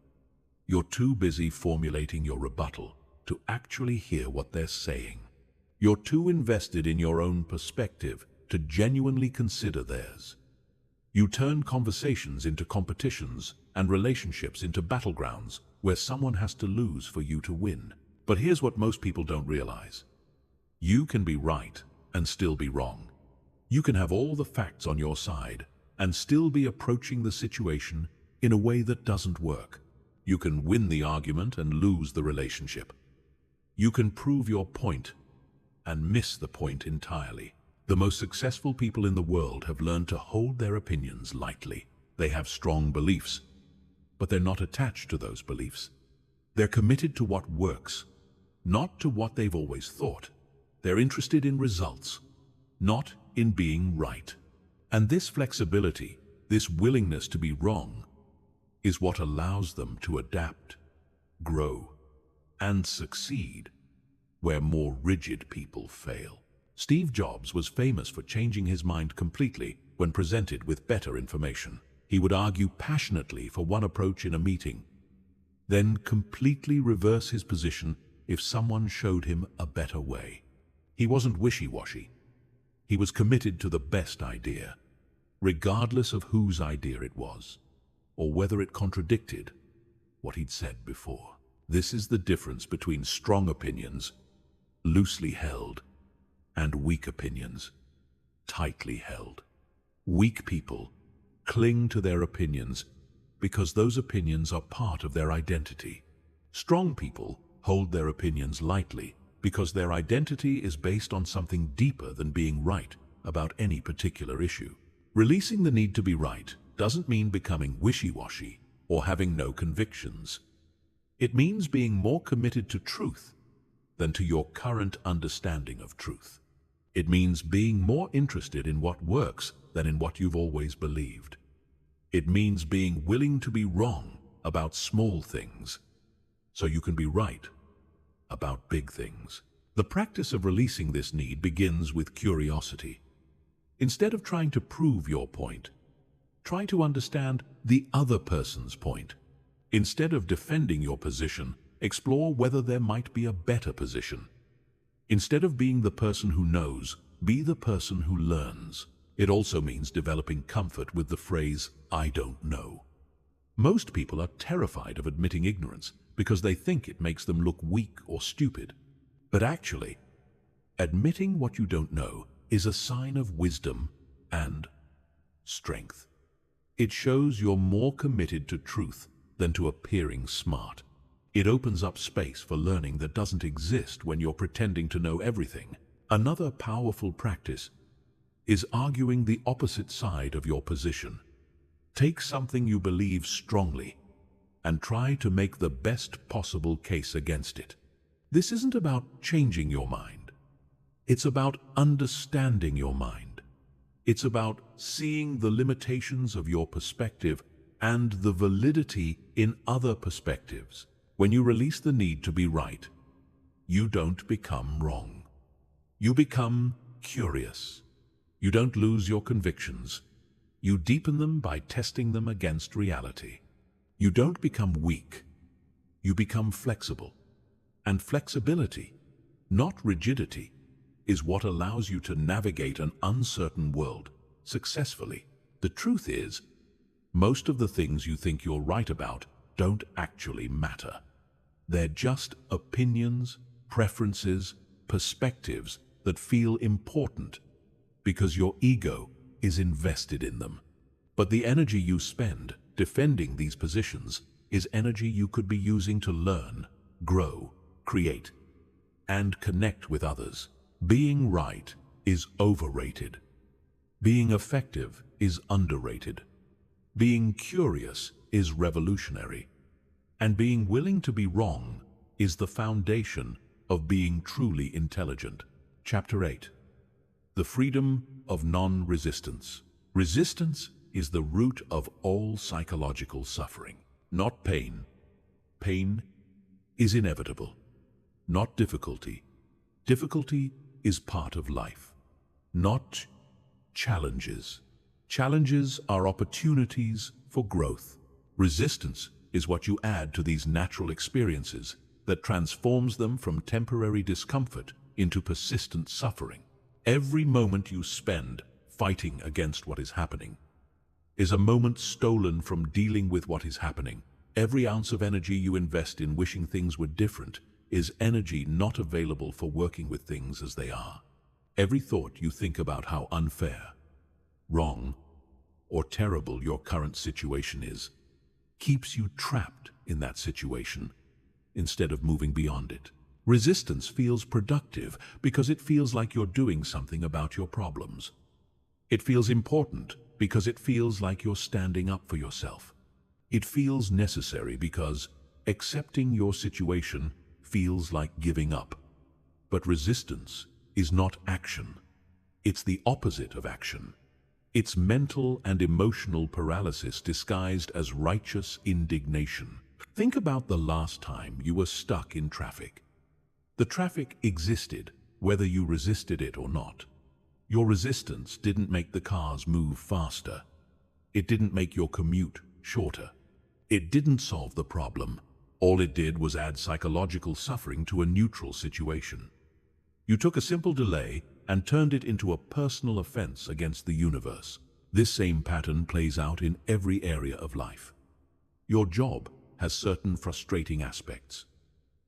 You're too busy formulating your rebuttal to actually hear what they're saying. You're too invested in your own perspective to genuinely consider theirs. You turn conversations into competitions and relationships into battlegrounds where someone has to lose for you to win. But here's what most people don't realize. You can be right and still be wrong. You can have all the facts on your side and still be approaching the situation in a way that doesn't work. You can win the argument and lose the relationship. You can prove your point and miss the point entirely. The most successful people in the world have learned to hold their opinions lightly. They have strong beliefs, but they're not attached to those beliefs. They're committed to what works, not to what they've always thought. They're interested in results, not in being right. And this flexibility, this willingness to be wrong, is what allows them to adapt, grow, and succeed where more rigid people fail. Steve Jobs was famous for changing his mind completely when presented with better information. He would argue passionately for one approach in a meeting, then completely reverse his position if someone showed him a better way. He wasn't wishy-washy. He was committed to the best idea, regardless of whose idea it was, or whether it contradicted what he'd said before. This is the difference between strong opinions, loosely held, and weak opinions, tightly held. Weak people cling to their opinions because those opinions are part of their identity. Strong people hold their opinions lightly because their identity is based on something deeper than being right about any particular issue. Releasing the need to be right doesn't mean becoming wishy-washy or having no convictions. It means being more committed to truth than to your current understanding of truth. It means being more interested in what works than in what you've always believed. It means being willing to be wrong about small things so you can be right about big things. The practice of releasing this need begins with curiosity. Instead of trying to prove your point, try to understand the other person's point. Instead of defending your position, explore whether there might be a better position. Instead of being the person who knows, be the person who learns. It also means developing comfort with the phrase, "I don't know." Most people are terrified of admitting ignorance because they think it makes them look weak or stupid. But actually, admitting what you don't know is a sign of wisdom and strength. It shows you're more committed to truth than to appearing smart. It opens up space for learning that doesn't exist when you're pretending to know everything. Another powerful practice is arguing the opposite side of your position. Take something you believe strongly and try to make the best possible case against it. This isn't about changing your mind. It's about understanding your mind. It's about seeing the limitations of your perspective and the validity in other perspectives. When you release the need to be right, you don't become wrong. You become curious. You don't lose your convictions. You deepen them by testing them against reality. You don't become weak. You become flexible. And flexibility, not rigidity, is what allows you to navigate an uncertain world successfully. The truth is, most of the things you think you're right about don't actually matter. They're just opinions, preferences, perspectives that feel important because your ego is invested in them. But the energy you spend defending these positions is energy you could be using to learn, grow, create, and connect with others. Being right is overrated. Being effective is underrated. Being curious is revolutionary. And being willing to be wrong is the foundation of being truly intelligent. Chapter 8. The freedom of non-resistance. Resistance is the root of all psychological suffering. Not pain. Pain is inevitable. Not difficulty. Difficulty is part of life. Not challenges. Challenges are opportunities for growth. Resistance is what you add to these natural experiences that transforms them from temporary discomfort into persistent suffering. Every moment you spend fighting against what is happening is a moment stolen from dealing with what is happening. Every ounce of energy you invest in wishing things were different is energy not available for working with things as they are. Every thought you think about how unfair, wrong, or terrible your current situation is keeps you trapped in that situation instead of moving beyond it. Resistance feels productive because it feels like you're doing something about your problems. It feels important because it feels like you're standing up for yourself. It feels necessary because accepting your situation feels like giving up. But resistance is not action. It's the opposite of action. It's mental and emotional paralysis disguised as righteous indignation. Think about the last time you were stuck in traffic. The traffic existed, whether you resisted it or not. Your resistance didn't make the cars move faster. It didn't make your commute shorter. It didn't solve the problem. All it did was add psychological suffering to a neutral situation. You took a simple delay and turned it into a personal offense against the universe. This same pattern plays out in every area of life. Your job has certain frustrating aspects.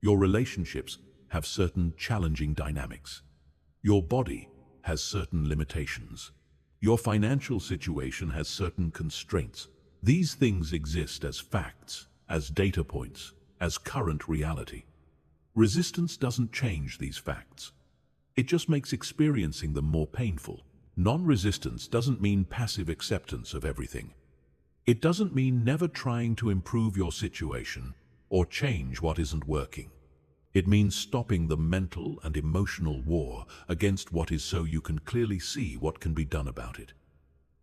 Your relationships have certain challenging dynamics. Your body has certain limitations. Your financial situation has certain constraints. These things exist as facts, as data points, as current reality. Resistance doesn't change these facts. It just makes experiencing them more painful. Non-resistance doesn't mean passive acceptance of everything. It doesn't mean never trying to improve your situation or change what isn't working. It means stopping the mental and emotional war against what is so you can clearly see what can be done about it.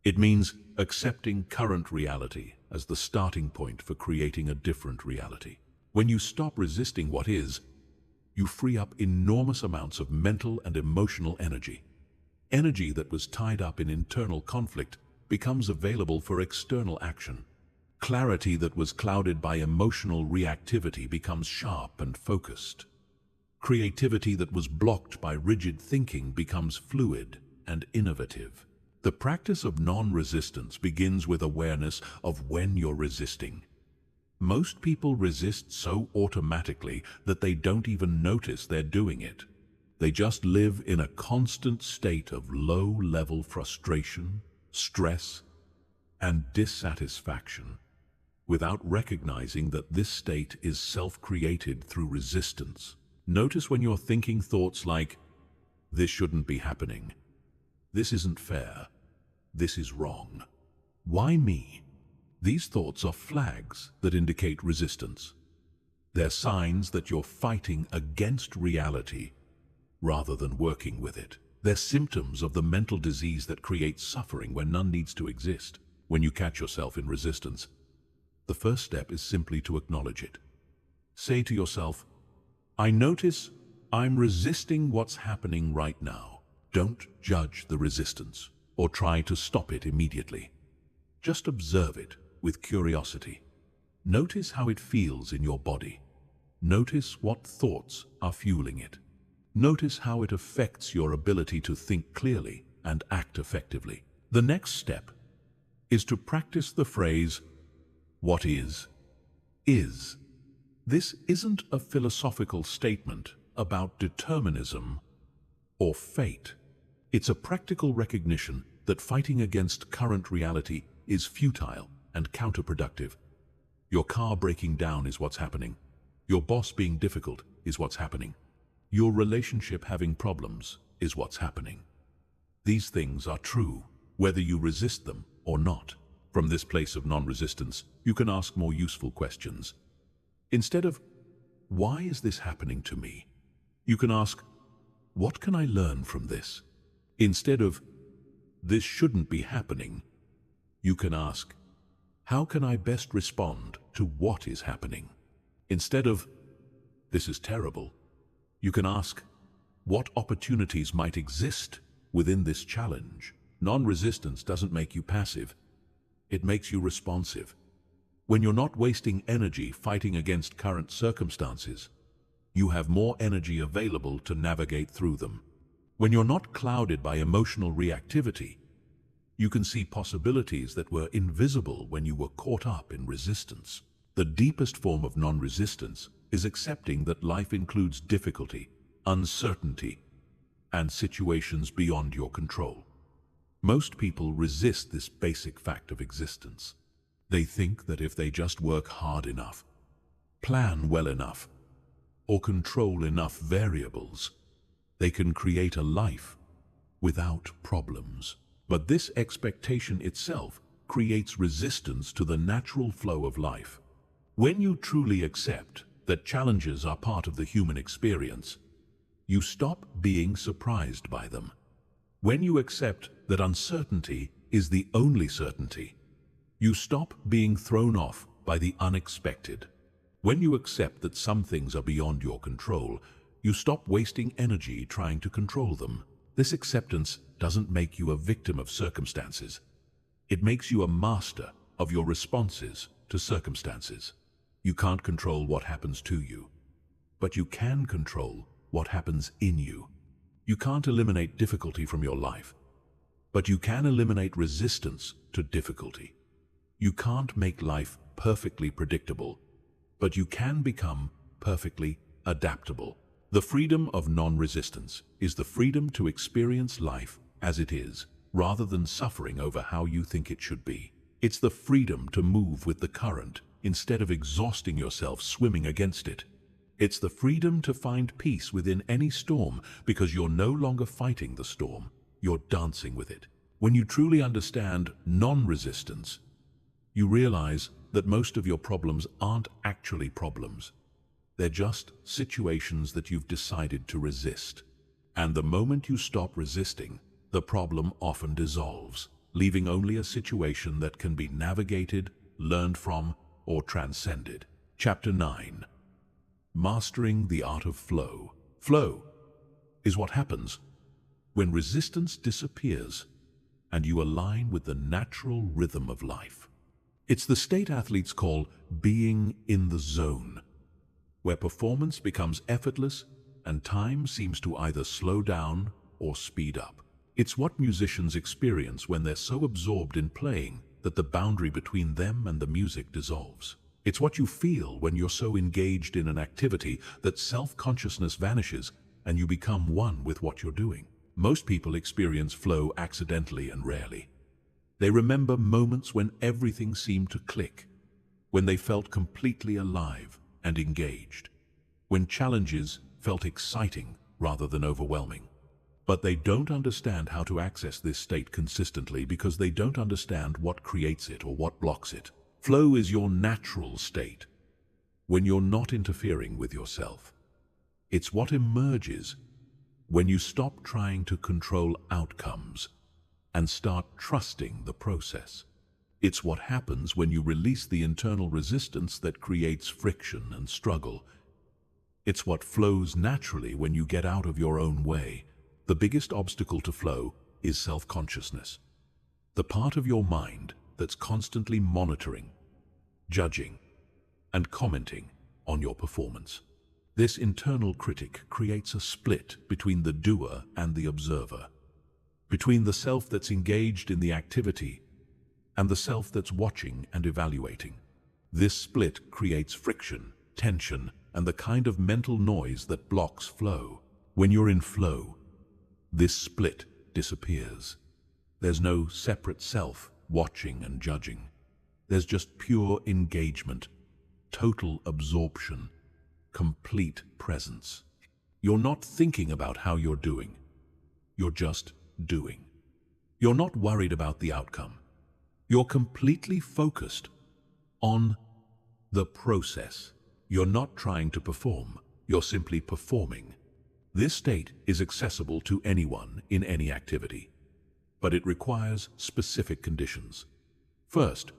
It means accepting current reality as the starting point for creating a different reality. When you stop resisting what is, you free up enormous amounts of mental and emotional energy. Energy that was tied up in internal conflict becomes available for external action. Clarity that was clouded by emotional reactivity becomes sharp and focused. Creativity that was blocked by rigid thinking becomes fluid and innovative. The practice of non-resistance begins with awareness of when you're resisting. Most people resist so automatically that they don't even notice they're doing it. They just live in a constant state of low-level frustration, stress, and dissatisfaction, without recognizing that this state is self-created through resistance. Notice when you're thinking thoughts like, "This shouldn't be happening. This isn't fair. This is wrong. Why me?" These thoughts are flags that indicate resistance. They're signs that you're fighting against reality rather than working with it. They're symptoms of the mental disease that creates suffering where none needs to exist. When you catch yourself in resistance, the first step is simply to acknowledge it. Say to yourself, "I notice I'm resisting what's happening right now." Don't judge the resistance or try to stop it immediately. Just observe it with curiosity. Notice how it feels in your body. Notice what thoughts are fueling it. Notice how it affects your ability to think clearly and act effectively. The next step is to practice the phrase, "What is, is." This isn't a philosophical statement about determinism or fate. It's a practical recognition that fighting against current reality is futile and counterproductive. Your car breaking down is what's happening. Your boss being difficult is what's happening. Your relationship having problems is what's happening. These things are true, whether you resist them or not. From this place of non-resistance, you can ask more useful questions. Instead of, "Why is this happening to me?" you can ask, "What can I learn from this?" Instead of, "This shouldn't be happening," you can ask, "How can I best respond to what is happening?" Instead of, "This is terrible," you can ask, "What opportunities might exist within this challenge?" Non-resistance doesn't make you passive. It makes you responsive. When you're not wasting energy fighting against current circumstances, you have more energy available to navigate through them. When you're not clouded by emotional reactivity, you can see possibilities that were invisible when you were caught up in resistance. The deepest form of non-resistance is accepting that life includes difficulty, uncertainty, and situations beyond your control. Most people resist this basic fact of existence. They think that if they just work hard enough, plan well enough, or control enough variables, they can create a life without problems. But this expectation itself creates resistance to the natural flow of life. When you truly accept that challenges are part of the human experience, you stop being surprised by them. When you accept that uncertainty is the only certainty, you stop being thrown off by the unexpected. When you accept that some things are beyond your control, you stop wasting energy trying to control them. This acceptance doesn't make you a victim of circumstances. It makes you a master of your responses to circumstances. You can't control what happens to you, but you can control what happens in you. You can't eliminate difficulty from your life, but you can eliminate resistance to difficulty. You can't make life perfectly predictable, but you can become perfectly adaptable. The freedom of non-resistance is the freedom to experience life as it is, rather than suffering over how you think it should be. It's the freedom to move with the current instead of exhausting yourself swimming against it. It's the freedom to find peace within any storm because you're no longer fighting the storm, you're dancing with it. When you truly understand non-resistance, you realize that most of your problems aren't actually problems. They're just situations that you've decided to resist. And the moment you stop resisting, the problem often dissolves, leaving only a situation that can be navigated, learned from, or transcended. Chapter 9. Mastering the Art of Flow. Flow is what happens when resistance disappears and you align with the natural rhythm of life. It's the state athletes call being in the zone, where performance becomes effortless and time seems to either slow down or speed up. It's what musicians experience when they're so absorbed in playing that the boundary between them and the music dissolves. It's what you feel when you're so engaged in an activity that self-consciousness vanishes and you become one with what you're doing. Most people experience flow accidentally and rarely. They remember moments when everything seemed to click, when they felt completely alive and engaged, when challenges felt exciting rather than overwhelming. But they don't understand how to access this state consistently because they don't understand what creates it or what blocks it. Flow is your natural state, when you're not interfering with yourself. It's what emerges when you stop trying to control outcomes and start trusting the process. It's what happens when you release the internal resistance that creates friction and struggle. It's what flows naturally when you get out of your own way. The biggest obstacle to flow is self-consciousness, the part of your mind that's constantly monitoring, judging, and commenting on your performance. This internal critic creates a split between the doer and the observer, between the self that's engaged in the activity and the self that's watching and evaluating. This split creates friction, tension, and the kind of mental noise that blocks flow. When you're in flow, this split disappears. There's no separate self watching and judging. There's just pure engagement, total absorption, complete presence. You're not thinking about how you're doing. You're just doing. You're not worried about the outcome. You're completely focused on the process. You're not trying to perform. You're simply performing. This state is accessible to anyone in any activity, but it requires specific conditions. First,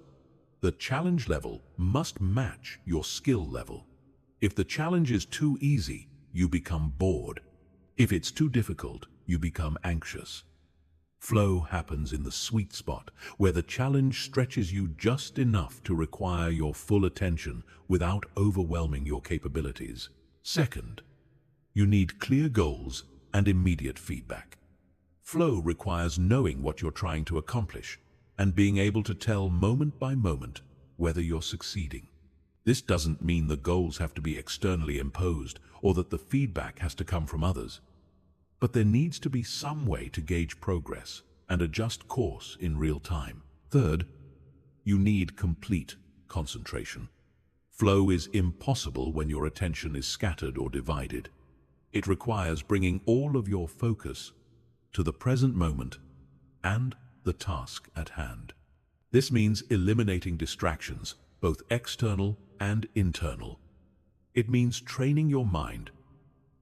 the challenge level must match your skill level. If the challenge is too easy, you become bored. If it's too difficult, you become anxious. Flow happens in the sweet spot, where the challenge stretches you just enough to require your full attention without overwhelming your capabilities. Second, you need clear goals and immediate feedback. Flow requires knowing what you're trying to accomplish and being able to tell moment by moment whether you're succeeding. This doesn't mean the goals have to be externally imposed or that the feedback has to come from others. But there needs to be some way to gauge progress and adjust course in real time. Third, you need complete concentration. Flow is impossible when your attention is scattered or divided. It requires bringing all of your focus to the present moment and the task at hand. This means eliminating distractions, both external and internal. It means training your mind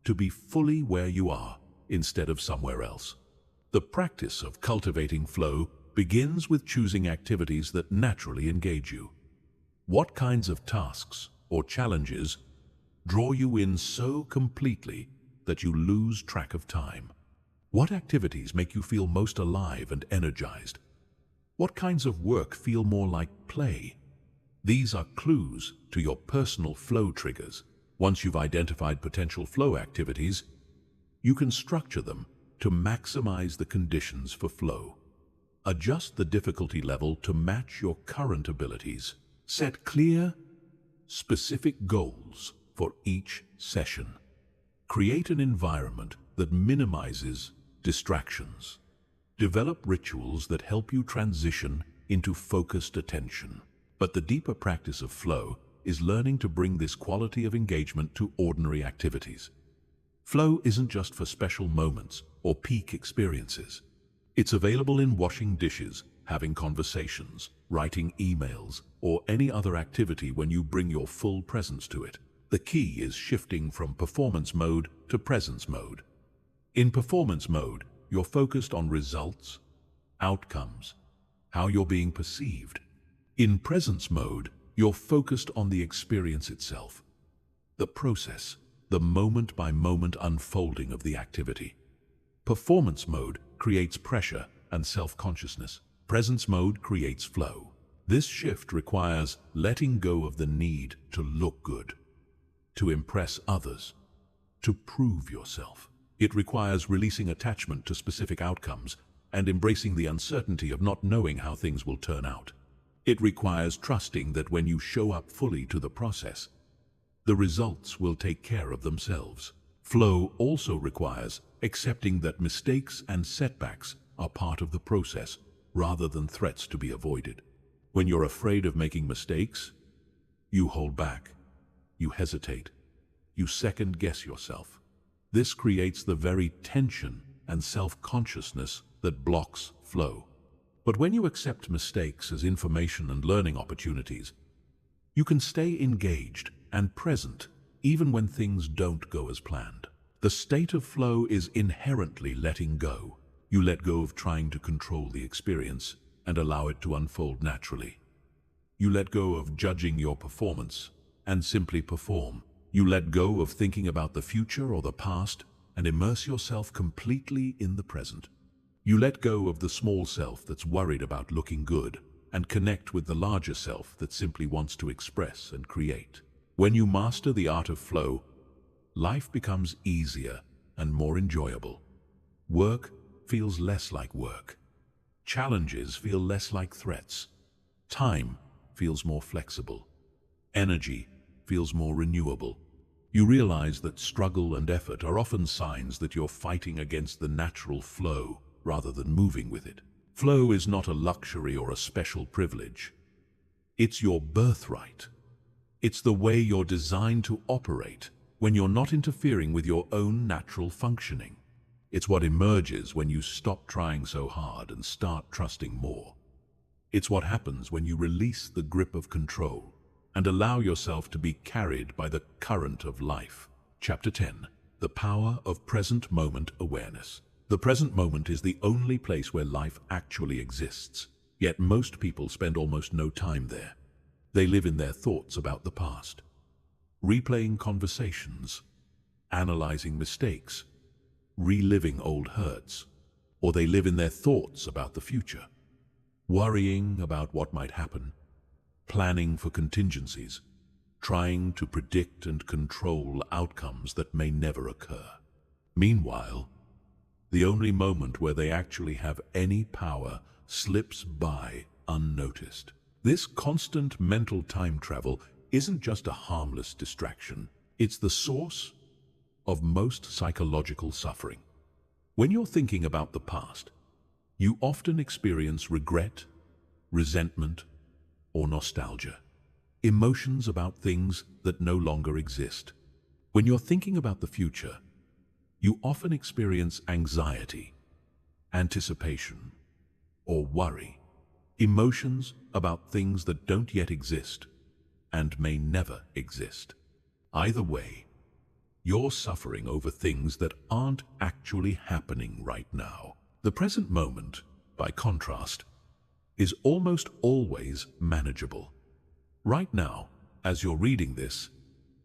to be fully where you are instead of somewhere else. The practice of cultivating flow begins with choosing activities that naturally engage you. What kinds of tasks or challenges draw you in so completely that you lose track of time? What activities make you feel most alive and energized? What kinds of work feel more like play? These are clues to your personal flow triggers. Once you've identified potential flow activities, you can structure them to maximize the conditions for flow. Adjust the difficulty level to match your current abilities. Set clear, specific goals for each session. Create an environment that minimizes distractions. Develop rituals that help you transition into focused attention. But the deeper practice of flow is learning to bring this quality of engagement to ordinary activities. Flow isn't just for special moments or peak experiences. It's available in washing dishes, having conversations, writing emails, or any other activity when you bring your full presence to it. The key is shifting from performance mode to presence mode. In performance mode, you're focused on results, outcomes, how you're being perceived. In presence mode, you're focused on the experience itself, the process, the moment-by-moment unfolding of the activity. Performance mode creates pressure and self-consciousness. Presence mode creates flow. This shift requires letting go of the need to look good, to impress others, to prove yourself. It requires releasing attachment to specific outcomes and embracing the uncertainty of not knowing how things will turn out. It requires trusting that when you show up fully to the process, the results will take care of themselves. Flow also requires accepting that mistakes and setbacks are part of the process rather than threats to be avoided. When you're afraid of making mistakes, you hold back, you hesitate, you second-guess yourself. This creates the very tension and self-consciousness that blocks flow. But when you accept mistakes as information and learning opportunities, you can stay engaged and present even when things don't go as planned. The state of flow is inherently letting go. You let go of trying to control the experience and allow it to unfold naturally. You let go of judging your performance and simply perform. You let go of thinking about the future or the past and immerse yourself completely in the present. You let go of the small self that's worried about looking good and connect with the larger self that simply wants to express and create. When you master the art of flow, life becomes easier and more enjoyable. Work feels less like work. Challenges feel less like threats. Time feels more flexible. Energy feels more renewable. You realize that struggle and effort are often signs that you're fighting against the natural flow rather than moving with it. Flow is not a luxury or a special privilege. It's your birthright. It's the way you're designed to operate when you're not interfering with your own natural functioning. It's what emerges when you stop trying so hard and start trusting more. It's what happens when you release the grip of control and allow yourself to be carried by the current of life. Chapter 10. The Power of Present Moment Awareness. The present moment is the only place where life actually exists, yet most people spend almost no time there. They live in their thoughts about the past, replaying conversations, analyzing mistakes, reliving old hurts, or they live in their thoughts about the future, worrying about what might happen, planning for contingencies, trying to predict and control outcomes that may never occur. Meanwhile, the only moment where they actually have any power slips by unnoticed. This constant mental time travel isn't just a harmless distraction. It's the source of most psychological suffering. When you're thinking about the past, you often experience regret, resentment, or nostalgia. Emotions about things that no longer exist. When you're thinking about the future, you often experience anxiety, anticipation, or worry. Emotions about things that don't yet exist and may never exist. Either way, you're suffering over things that aren't actually happening right now. The present moment, by contrast, is almost always manageable. Right now, as you're reading this,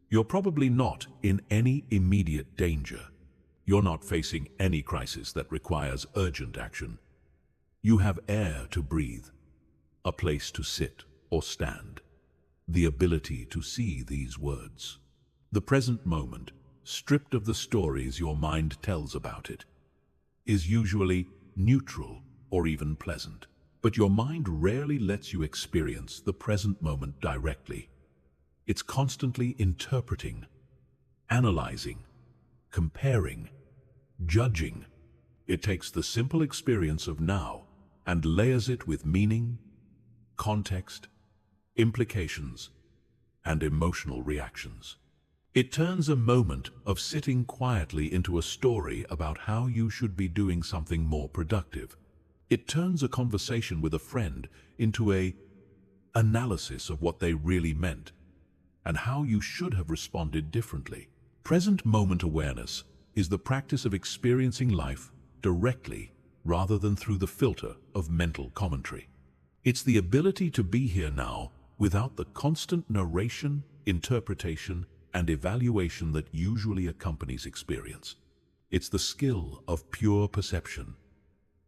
you're probably not in any immediate danger. You're not facing any crisis that requires urgent action. You have air to breathe, a place to sit or stand, the ability to see these words. The present moment, stripped of the stories your mind tells about it, is usually neutral or even pleasant. But your mind rarely lets you experience the present moment directly. It's constantly interpreting, analyzing, comparing, judging. It takes the simple experience of now and layers it with meaning, context, implications, and emotional reactions. It turns a moment of sitting quietly into a story about how you should be doing something more productive. It turns a conversation with a friend into an analysis of what they really meant and how you should have responded differently. Present moment awareness is the practice of experiencing life directly rather than through the filter of mental commentary. It's the ability to be here now without the constant narration, interpretation, and evaluation that usually accompanies experience. It's the skill of pure perception,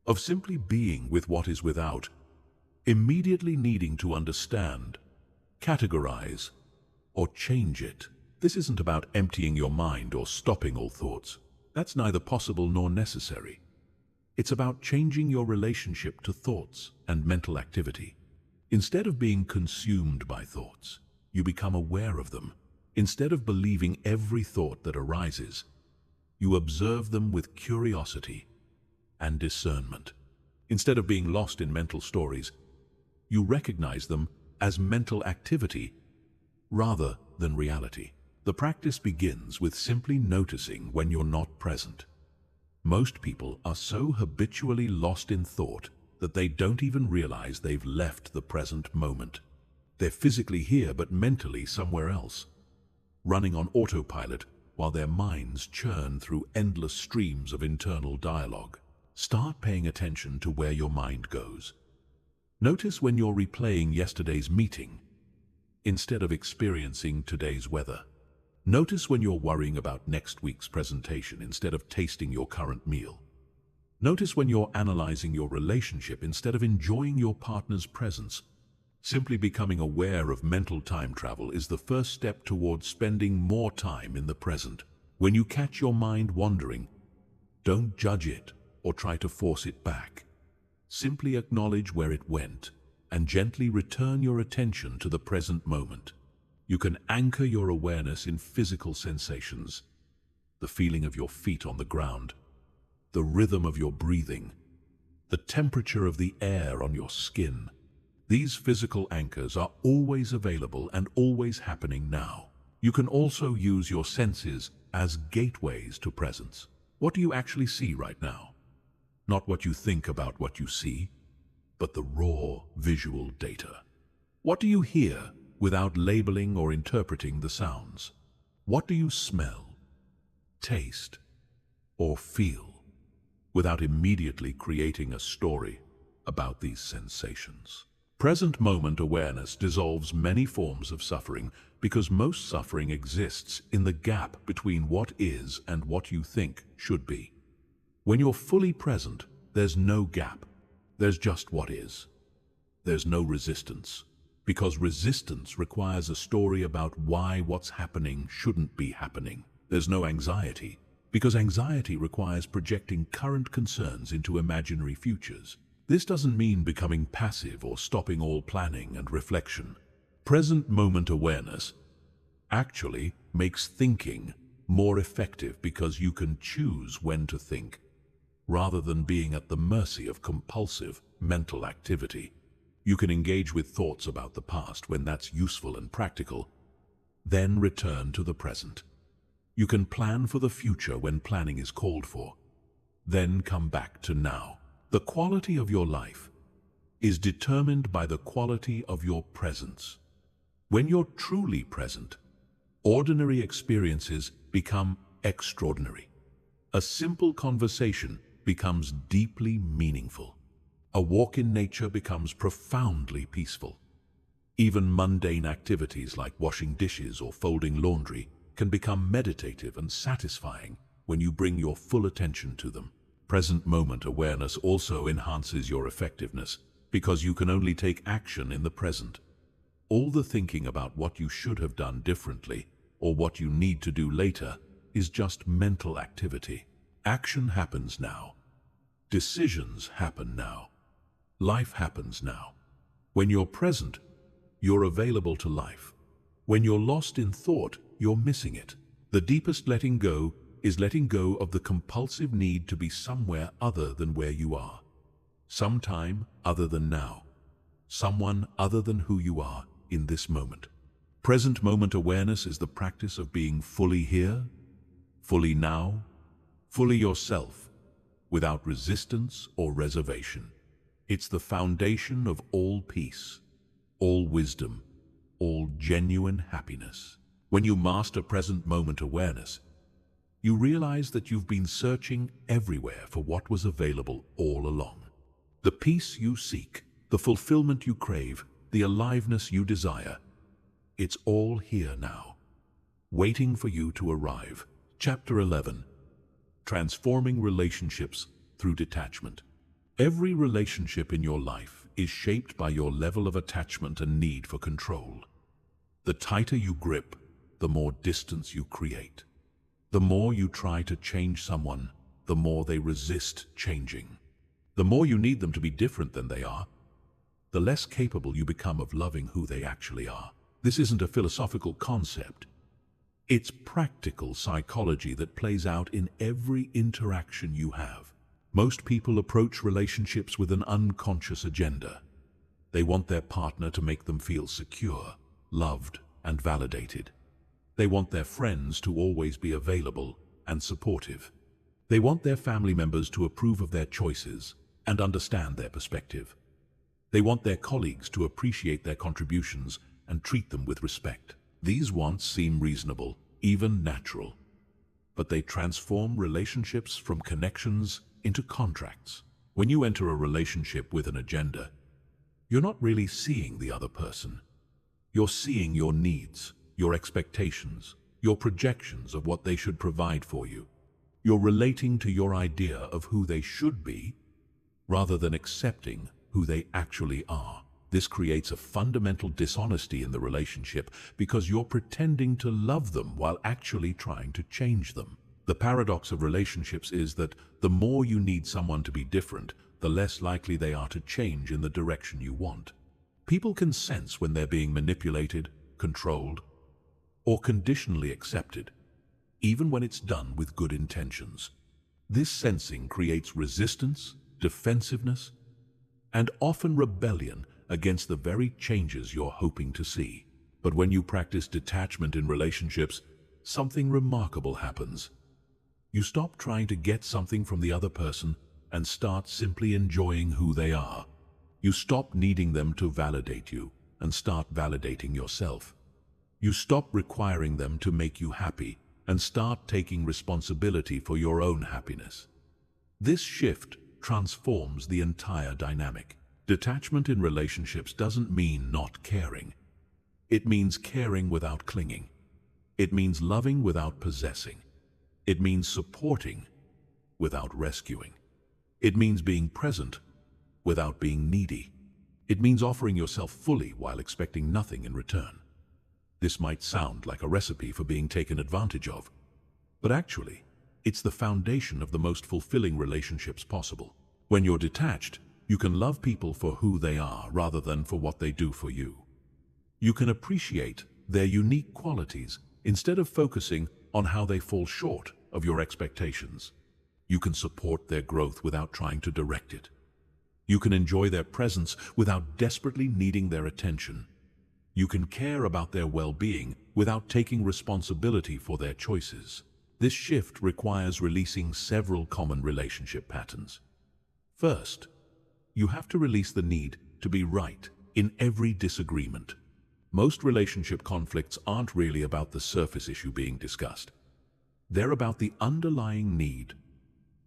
of simply being with what is without, immediately needing to understand, categorize, or change it. This isn't about emptying your mind or stopping all thoughts. That's neither possible nor necessary. It's about changing your relationship to thoughts and mental activity. Instead of being consumed by thoughts, you become aware of them. Instead of believing every thought that arises, you observe them with curiosity and discernment. Instead of being lost in mental stories, you recognize them as mental activity rather than reality. The practice begins with simply noticing when you're not present. Most people are so habitually lost in thought that they don't even realize they've left the present moment. They're physically here but mentally somewhere else, running on autopilot while their minds churn through endless streams of internal dialogue. Start paying attention to where your mind goes. Notice when you're replaying yesterday's meeting instead of experiencing today's weather. Notice when you're worrying about next week's presentation instead of tasting your current meal. Notice when you're analyzing your relationship instead of enjoying your partner's presence. Simply becoming aware of mental time travel is the first step towards spending more time in the present. When you catch your mind wandering, don't judge it or try to force it back. Simply acknowledge where it went and gently return your attention to the present moment. You can anchor your awareness in physical sensations, the feeling of your feet on the ground, the rhythm of your breathing, the temperature of the air on your skin. These physical anchors are always available and always happening now. You can also use your senses as gateways to presence. What do you actually see right now? Not what you think about what you see, but the raw visual data. What do you hear without labeling or interpreting the sounds? What do you smell, taste, or feel without immediately creating a story about these sensations? Present moment awareness dissolves many forms of suffering because most suffering exists in the gap between what is and what you think should be. When you're fully present, there's no gap. There's just what is. There's no resistance, because resistance requires a story about why what's happening shouldn't be happening. There's no anxiety, because anxiety requires projecting current concerns into imaginary futures. This doesn't mean becoming passive or stopping all planning and reflection. Present moment awareness actually makes thinking more effective because you can choose when to think, rather than being at the mercy of compulsive mental activity. You can engage with thoughts about the past when that's useful and practical, then return to the present. You can plan for the future when planning is called for, then come back to now. The quality of your life is determined by the quality of your presence. When you're truly present, ordinary experiences become extraordinary. A simple conversation becomes deeply meaningful. A walk in nature becomes profoundly peaceful. Even mundane activities like washing dishes or folding laundry can become meditative and satisfying when you bring your full attention to them. Present moment awareness also enhances your effectiveness because you can only take action in the present. All the thinking about what you should have done differently or what you need to do later is just mental activity. Action happens now, Decisions happen now. Life happens now. When you're present, you're available to life. When you're lost in thought, you're missing it. The deepest letting go is letting go of the compulsive need to be somewhere other than where you are. Sometime other than now. Someone other than who you are in this moment. Present moment awareness is the practice of being fully here, fully now, fully yourself, without resistance or reservation. It's the foundation of all peace, all wisdom, all genuine happiness. When you master present moment awareness, you realize that you've been searching everywhere for what was available all along. The peace you seek, the fulfillment you crave, the aliveness you desire, it's all here now, waiting for you to arrive. Chapter 11. Transforming relationships through detachment. Every relationship in your life is shaped by your level of attachment and need for control. The tighter you grip, the more distance you create. The more you try to change someone, the more they resist changing. The more you need them to be different than they are, the less capable you become of loving who they actually are. This isn't a philosophical concept. It's practical psychology that plays out in every interaction you have. Most people approach relationships with an unconscious agenda. They want their partner to make them feel secure, loved, and validated. They want their friends to always be available and supportive. They want their family members to approve of their choices and understand their perspective. They want their colleagues to appreciate their contributions and treat them with respect. These wants seem reasonable, even natural, but they transform relationships from connections into contracts. When you enter a relationship with an agenda, you're not really seeing the other person. You're seeing your needs, your expectations, your projections of what they should provide for you. You're relating to your idea of who they should be, rather than accepting who they actually are. This creates a fundamental dishonesty in the relationship because you're pretending to love them while actually trying to change them. The paradox of relationships is that the more you need someone to be different, the less likely they are to change in the direction you want. People can sense when they're being manipulated, controlled, or conditionally accepted, even when it's done with good intentions. This sensing creates resistance, defensiveness, and often rebellion against the very changes you're hoping to see. But when you practice detachment in relationships, something remarkable happens. You stop trying to get something from the other person and start simply enjoying who they are. You stop needing them to validate you and start validating yourself. You stop requiring them to make you happy and start taking responsibility for your own happiness. This shift transforms the entire dynamic. Detachment in relationships doesn't mean not caring. It means caring without clinging. It means loving without possessing. It means supporting without rescuing. It means being present without being needy. It means offering yourself fully while expecting nothing in return. This might sound like a recipe for being taken advantage of, but actually, it's the foundation of the most fulfilling relationships possible. When you're detached, you can love people for who they are rather than for what they do for you. You can appreciate their unique qualities instead of focusing on how they fall short of your expectations. You can support their growth without trying to direct it. You can enjoy their presence without desperately needing their attention. You can care about their well-being without taking responsibility for their choices. This shift requires releasing several common relationship patterns. First, you have to release the need to be right in every disagreement. Most relationship conflicts aren't really about the surface issue being discussed. They're about the underlying need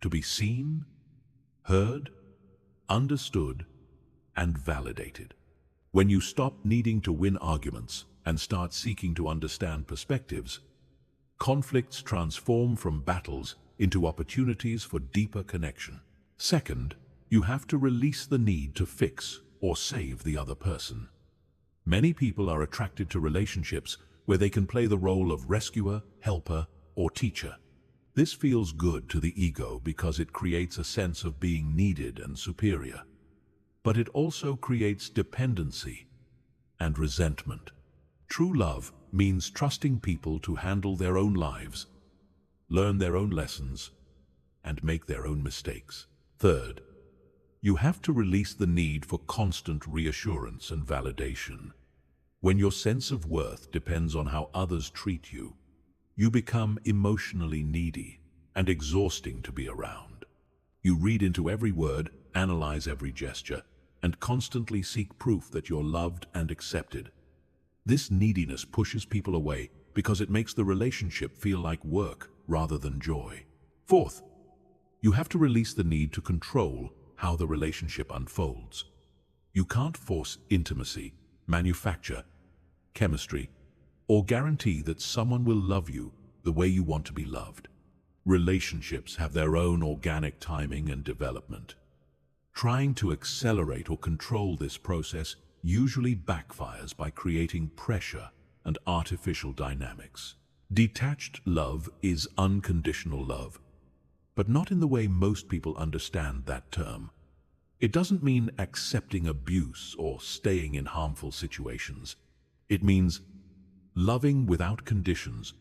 to be seen, heard, understood, and validated. When you stop needing to win arguments and start seeking to understand perspectives, conflicts transform from battles into opportunities for deeper connection. Second, you have to release the need to fix or save the other person. Many people are attracted to relationships where they can play the role of rescuer, helper, or teacher. This feels good to the ego because it creates a sense of being needed and superior. But it also creates dependency and resentment. True love means trusting people to handle their own lives, learn their own lessons, and make their own mistakes. Third, you have to release the need for constant reassurance and validation. When your sense of worth depends on how others treat you, you become emotionally needy and exhausting to be around. You read into every word, analyze every gesture, and constantly seek proof that you're loved and accepted. This neediness pushes people away because it makes the relationship feel like work rather than joy. Fourth, you have to release the need to control how the relationship unfolds. You can't force intimacy, manufacture chemistry, or guarantee that someone will love you the way you want to be loved. Relationships have their own organic timing and development. Trying to accelerate or control this process usually backfires by creating pressure and artificial dynamics. Detached love is unconditional love, but not in the way most people understand that term. It doesn't mean accepting abuse or staying in harmful situations. It means loving without conditions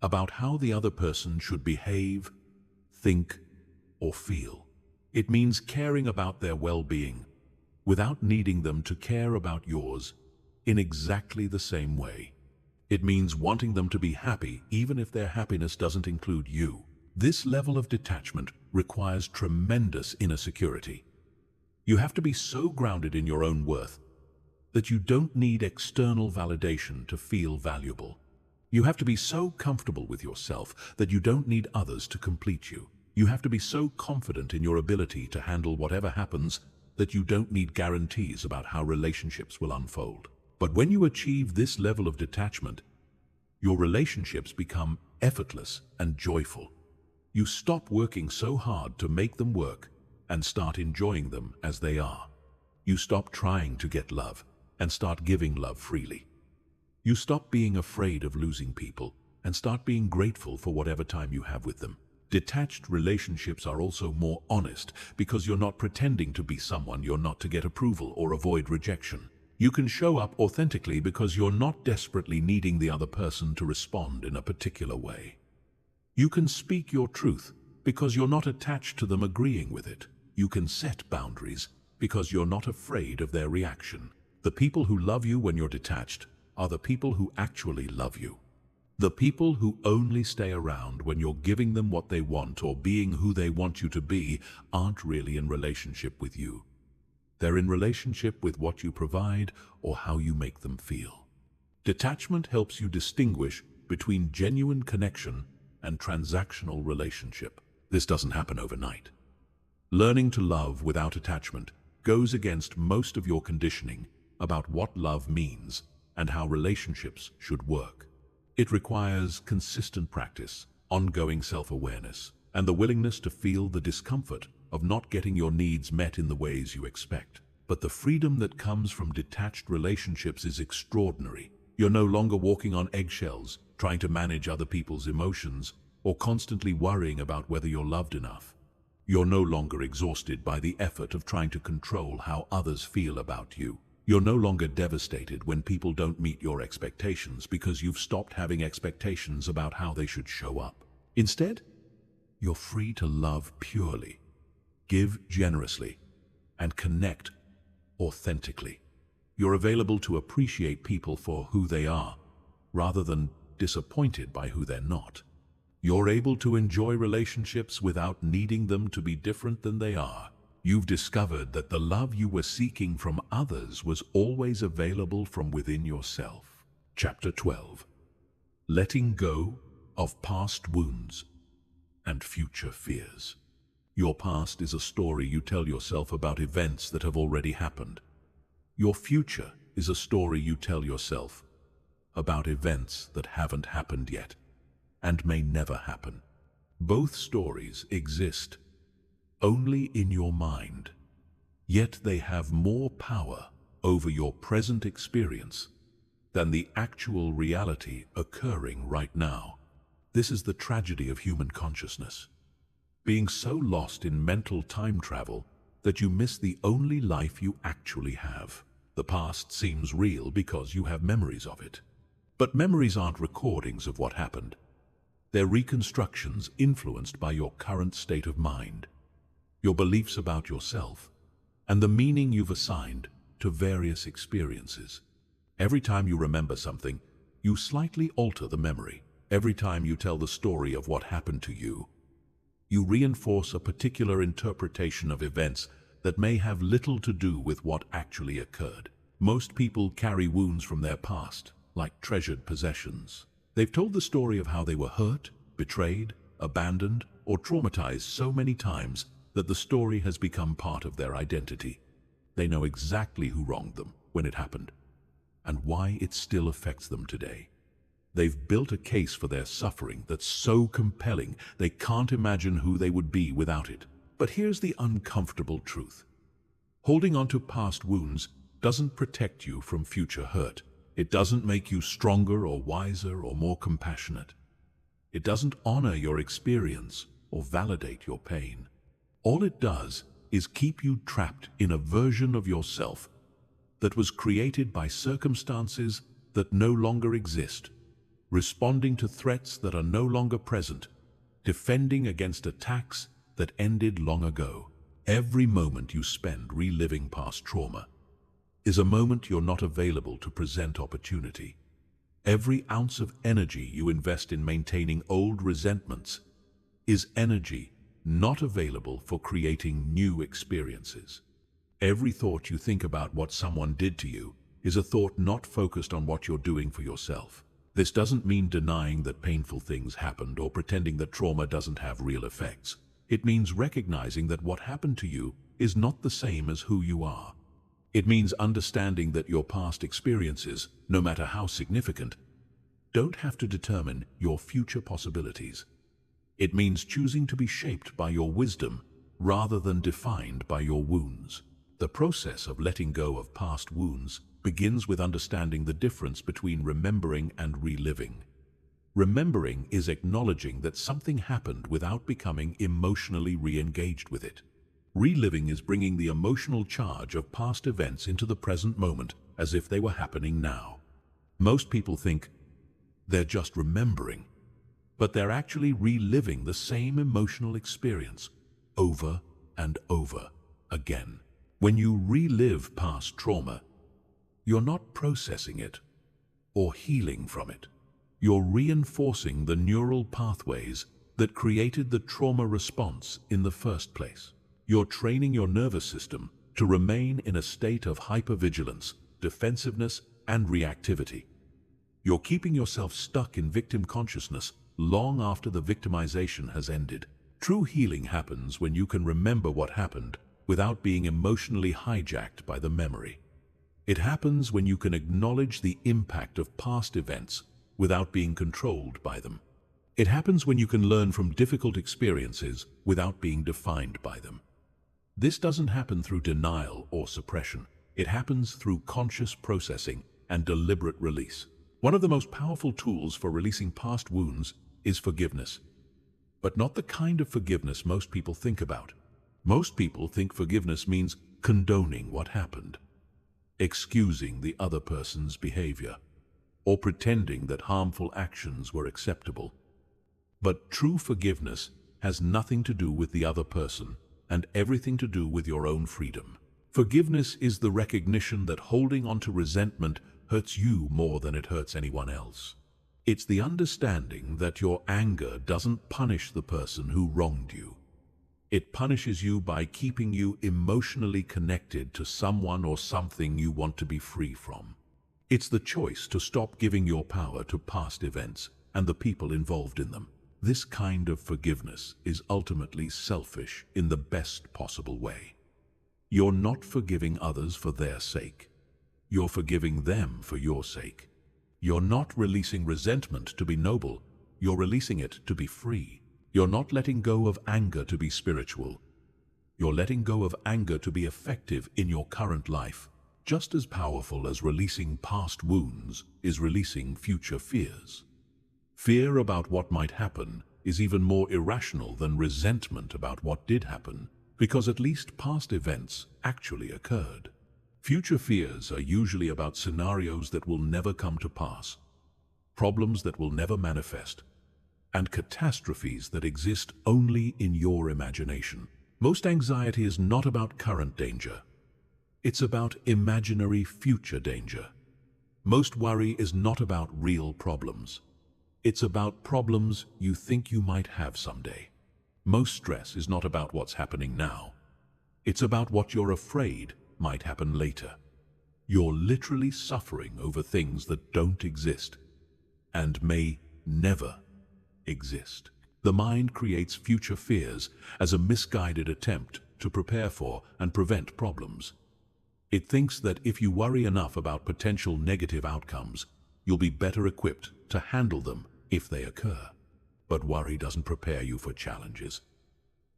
about how the other person should behave, think, or feel. It means caring about their well-being without needing them to care about yours in exactly the same way. It means wanting them to be happy even if their happiness doesn't include you. This level of detachment requires tremendous inner security. You have to be so grounded in your own worth that you don't need external validation to feel valuable. You have to be so comfortable with yourself that you don't need others to complete you. You have to be so confident in your ability to handle whatever happens that you don't need guarantees about how relationships will unfold. But when you achieve this level of detachment, your relationships become effortless and joyful. You stop working so hard to make them work and start enjoying them as they are. You stop trying to get love and start giving love freely. You stop being afraid of losing people and start being grateful for whatever time you have with them. Detached relationships are also more honest because you're not pretending to be someone you're not to get approval or avoid rejection. You can show up authentically because you're not desperately needing the other person to respond in a particular way. You can speak your truth because you're not attached to them agreeing with it. You can set boundaries because you're not afraid of their reaction. The people who love you when you're detached are the people who actually love you. The people who only stay around when you're giving them what they want or being who they want you to be aren't really in relationship with you. They're in relationship with what you provide or how you make them feel. Detachment helps you distinguish between genuine connection and transactional relationship. This doesn't happen overnight. Learning to love without attachment goes against most of your conditioning about what love means and how relationships should work. It requires consistent practice, ongoing self-awareness, and the willingness to feel the discomfort of not getting your needs met in the ways you expect. But the freedom that comes from detached relationships is extraordinary. You're no longer walking on eggshells, trying to manage other people's emotions, or constantly worrying about whether you're loved enough. You're no longer exhausted by the effort of trying to control how others feel about you. You're no longer devastated when people don't meet your expectations because you've stopped having expectations about how they should show up. Instead, you're free to love purely, give generously, and connect authentically. You're available to appreciate people for who they are, rather than disappointed by who they're not. You're able to enjoy relationships without needing them to be different than they are. You've discovered that the love you were seeking from others was always available from within yourself. Chapter 12. Letting go of past wounds and future fears. Your past is a story you tell yourself about events that have already happened. Your future is a story you tell yourself about events that haven't happened yet and may never happen. Both stories exist only in your mind, yet they have more power over your present experience than the actual reality occurring right now. This is the tragedy of human consciousness. Being so lost in mental time travel that you miss the only life you actually have. The past seems real because you have memories of it. But memories aren't recordings of what happened. They're reconstructions influenced by your current state of mind, your beliefs about yourself, and the meaning you've assigned to various experiences. Every time you remember something, you slightly alter the memory. Every time you tell the story of what happened to you, you reinforce a particular interpretation of events that may have little to do with what actually occurred. Most people carry wounds from their past, like treasured possessions. They've told the story of how they were hurt, betrayed, abandoned, or traumatized so many times that the story has become part of their identity. They know exactly who wronged them when it happened, and why it still affects them today. They've built a case for their suffering that's so compelling they can't imagine who they would be without it. But here's the uncomfortable truth. Holding on to past wounds doesn't protect you from future hurt. It doesn't make you stronger or wiser or more compassionate. It doesn't honor your experience or validate your pain. All it does is keep you trapped in a version of yourself that was created by circumstances that no longer exist, responding to threats that are no longer present, defending against attacks that ended long ago. Every moment you spend reliving past trauma is a moment you're not available to present opportunity. Every ounce of energy you invest in maintaining old resentments is energy not available for creating new experiences. Every thought you think about what someone did to you is a thought not focused on what you're doing for yourself. This doesn't mean denying that painful things happened or pretending that trauma doesn't have real effects. It means recognizing that what happened to you is not the same as who you are. It means understanding that your past experiences, no matter how significant, don't have to determine your future possibilities. It means choosing to be shaped by your wisdom rather than defined by your wounds. The process of letting go of past wounds begins with understanding the difference between remembering and reliving. Remembering is acknowledging that something happened without becoming emotionally re-engaged with it. Reliving is bringing the emotional charge of past events into the present moment as if they were happening now. Most people think they're just remembering, but they're actually reliving the same emotional experience over and over again. When you relive past trauma, you're not processing it or healing from it. You're reinforcing the neural pathways that created the trauma response in the first place. You're training your nervous system to remain in a state of hypervigilance, defensiveness, and reactivity. You're keeping yourself stuck in victim consciousness long after the victimization has ended. True healing happens when you can remember what happened without being emotionally hijacked by the memory. It happens when you can acknowledge the impact of past events without being controlled by them. It happens when you can learn from difficult experiences without being defined by them. This doesn't happen through denial or suppression. It happens through conscious processing and deliberate release. One of the most powerful tools for releasing past wounds is forgiveness. But not the kind of forgiveness most people think about. Most people think forgiveness means condoning what happened, excusing the other person's behavior, or pretending that harmful actions were acceptable. But true forgiveness has nothing to do with the other person and everything to do with your own freedom. Forgiveness is the recognition that holding on to resentment hurts you more than it hurts anyone else. It's the understanding that your anger doesn't punish the person who wronged you. It punishes you by keeping you emotionally connected to someone or something you want to be free from. It's the choice to stop giving your power to past events and the people involved in them. This kind of forgiveness is ultimately selfish in the best possible way. You're not forgiving others for their sake. You're forgiving them for your sake. You're not releasing resentment to be noble. You're releasing it to be free. You're not letting go of anger to be spiritual. You're letting go of anger to be effective in your current life. Just as powerful as releasing past wounds is releasing future fears. Fear about what might happen is even more irrational than resentment about what did happen, because at least past events actually occurred. Future fears are usually about scenarios that will never come to pass, problems that will never manifest, and catastrophes that exist only in your imagination. Most anxiety is not about current danger. It's about imaginary future danger. Most worry is not about real problems. It's about problems you think you might have someday. Most stress is not about what's happening now. It's about what you're afraid might happen later. You're literally suffering over things that don't exist and may never exist. The mind creates future fears as a misguided attempt to prepare for and prevent problems. It thinks that if you worry enough about potential negative outcomes, you'll be better equipped to handle them if they occur. But worry doesn't prepare you for challenges.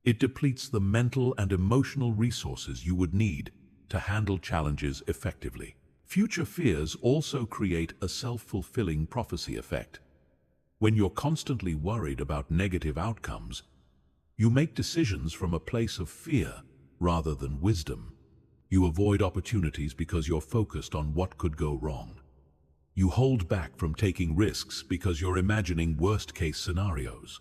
It depletes the mental and emotional resources you would need to handle challenges effectively. Future fears also create a self-fulfilling prophecy effect. When you're constantly worried about negative outcomes, you make decisions from a place of fear rather than wisdom. You avoid opportunities because you're focused on what could go wrong. You hold back from taking risks because you're imagining worst-case scenarios.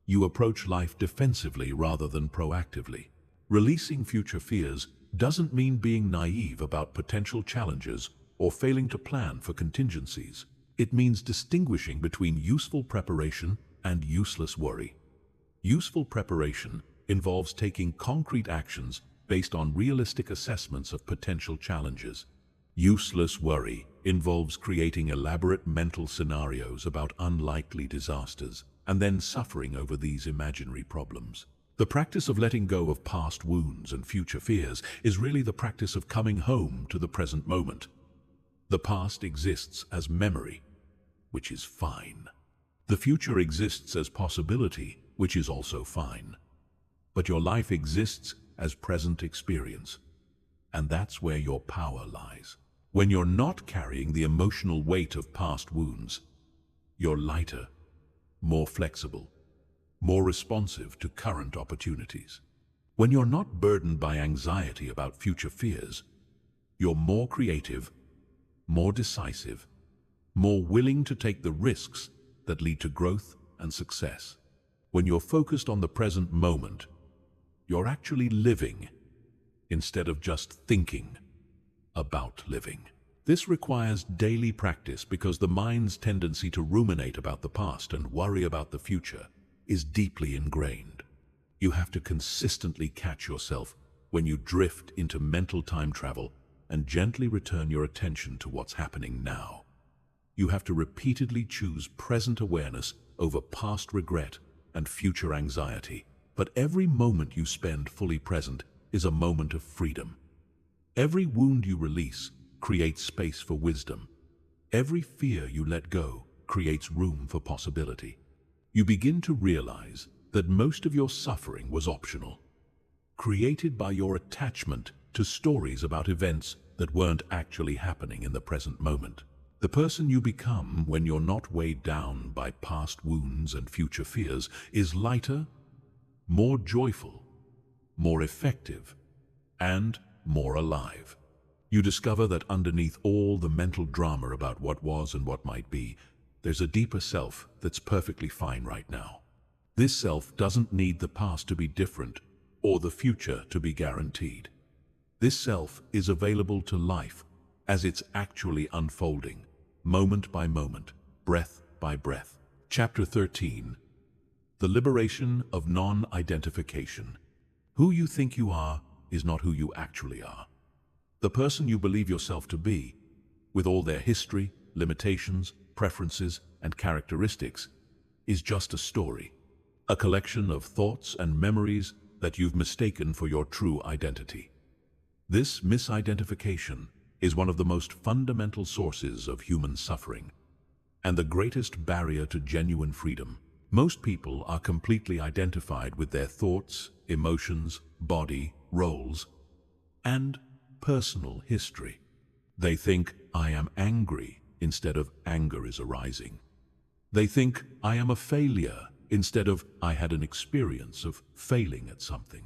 You approach life defensively rather than proactively. Releasing future fears doesn't mean being naive about potential challenges or failing to plan for contingencies. It means distinguishing between useful preparation and useless worry. Useful preparation involves taking concrete actions based on realistic assessments of potential challenges. Useless worry involves creating elaborate mental scenarios about unlikely disasters and then suffering over these imaginary problems. The practice of letting go of past wounds and future fears is really the practice of coming home to the present moment. The past exists as memory, which is fine. The future exists as possibility, which is also fine. But your life exists as present experience, and that's where your power lies. When you're not carrying the emotional weight of past wounds, you're lighter, more flexible, more responsive to current opportunities. When you're not burdened by anxiety about future fears, you're more creative, more decisive, more willing to take the risks that lead to growth and success. When you're focused on the present moment, you're actually living instead of just thinking about living. This requires daily practice because the mind's tendency to ruminate about the past and worry about the future is deeply ingrained. You have to consistently catch yourself when you drift into mental time travel and gently return your attention to what's happening now. You have to repeatedly choose present awareness over past regret and future anxiety. But every moment you spend fully present is a moment of freedom. Every wound you release creates space for wisdom. Every fear you let go creates room for possibility. You begin to realize that most of your suffering was optional, created by your attachment to stories about events that weren't actually happening in the present moment. The person you become when you're not weighed down by past wounds and future fears is lighter, more joyful, more effective, and more alive. You discover that underneath all the mental drama about what was and what might be, there's a deeper self that's perfectly fine right now. This self doesn't need the past to be different or the future to be guaranteed. This self is available to life as it's actually unfolding, moment by moment, breath by breath. Chapter 13. The liberation of non-identification. Who you think you are is not who you actually are. The person you believe yourself to be, with all their history, limitations, preferences, and characteristics, is just a story, a collection of thoughts and memories that you've mistaken for your true identity. This misidentification is one of the most fundamental sources of human suffering and the greatest barrier to genuine freedom. Most people are completely identified with their thoughts, emotions, body, roles, and personal history. They think, I am angry, instead of anger is arising. They think I am a failure instead of I had an experience of failing at something.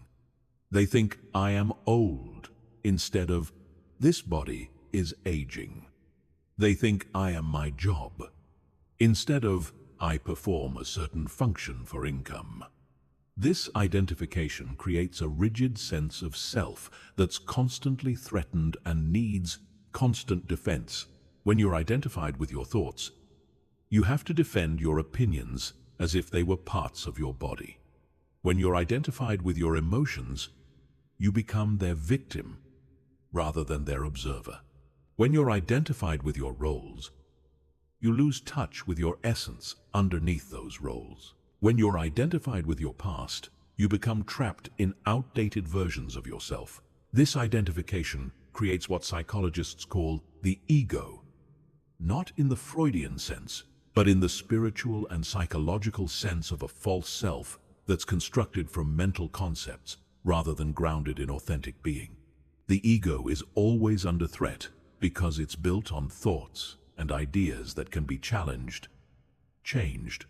They think I am old instead of this body is aging. They think I am my job instead of I perform a certain function for income. This identification creates a rigid sense of self that's constantly threatened and needs constant defense. When you're identified with your thoughts, you have to defend your opinions as if they were parts of your body. When you're identified with your emotions, you become their victim rather than their observer. When you're identified with your roles, you lose touch with your essence underneath those roles. When you're identified with your past, you become trapped in outdated versions of yourself. This identification creates what psychologists call the ego, not in the Freudian sense, but in the spiritual and psychological sense of a false self that's constructed from mental concepts rather than grounded in authentic being. The ego is always under threat because it's built on thoughts and ideas that can be challenged, changed,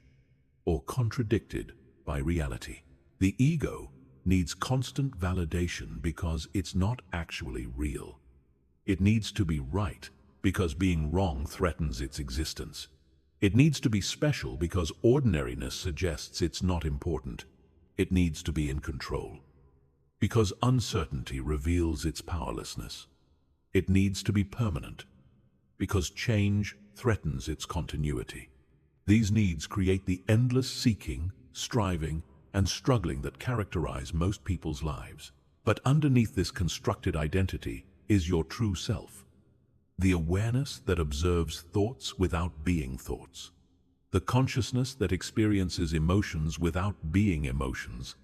or contradicted by reality. The ego needs constant validation because it's not actually real. It needs to be right because being wrong threatens its existence. It needs to be special because ordinariness suggests it's not important. It needs to be in control because uncertainty reveals its powerlessness. It needs to be permanent because change threatens its continuity. These needs create the endless seeking, striving, and struggling that characterize most people's lives. But underneath this constructed identity is your true self, the awareness that observes thoughts without being thoughts, the consciousness that experiences emotions without being emotions,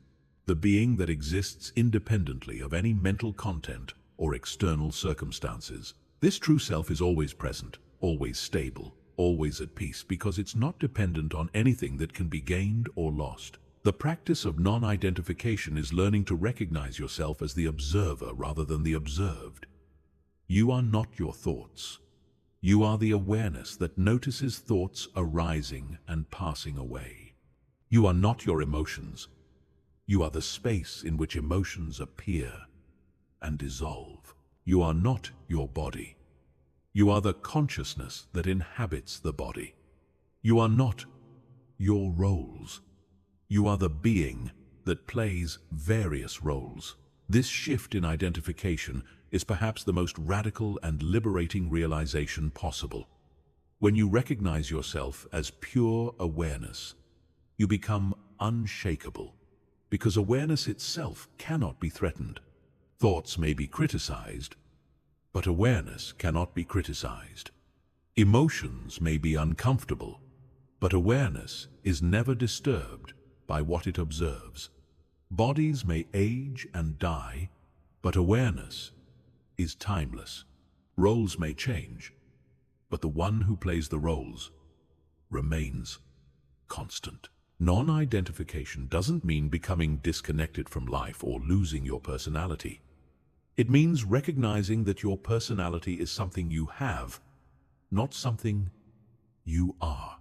the being that exists independently of any mental content or external circumstances. This true self is always present, always stable, always at peace because it's not dependent on anything that can be gained or lost. The practice of non-identification is learning to recognize yourself as the observer rather than the observed. You are not your thoughts. You are the awareness that notices thoughts arising and passing away. You are not your emotions. You are the space in which emotions appear and dissolve. You are not your body. You are the consciousness that inhabits the body. You are not your roles. You are the being that plays various roles. This shift in identification is perhaps the most radical and liberating realization possible. When you recognize yourself as pure awareness, you become unshakable, because awareness itself cannot be threatened. Thoughts may be criticized, but awareness cannot be criticized. Emotions may be uncomfortable, but awareness is never disturbed by what it observes. Bodies may age and die, but awareness is timeless. Roles may change, but the one who plays the roles remains constant. Non-identification doesn't mean becoming disconnected from life or losing your personality. It means recognizing that your personality is something you have, not something you are.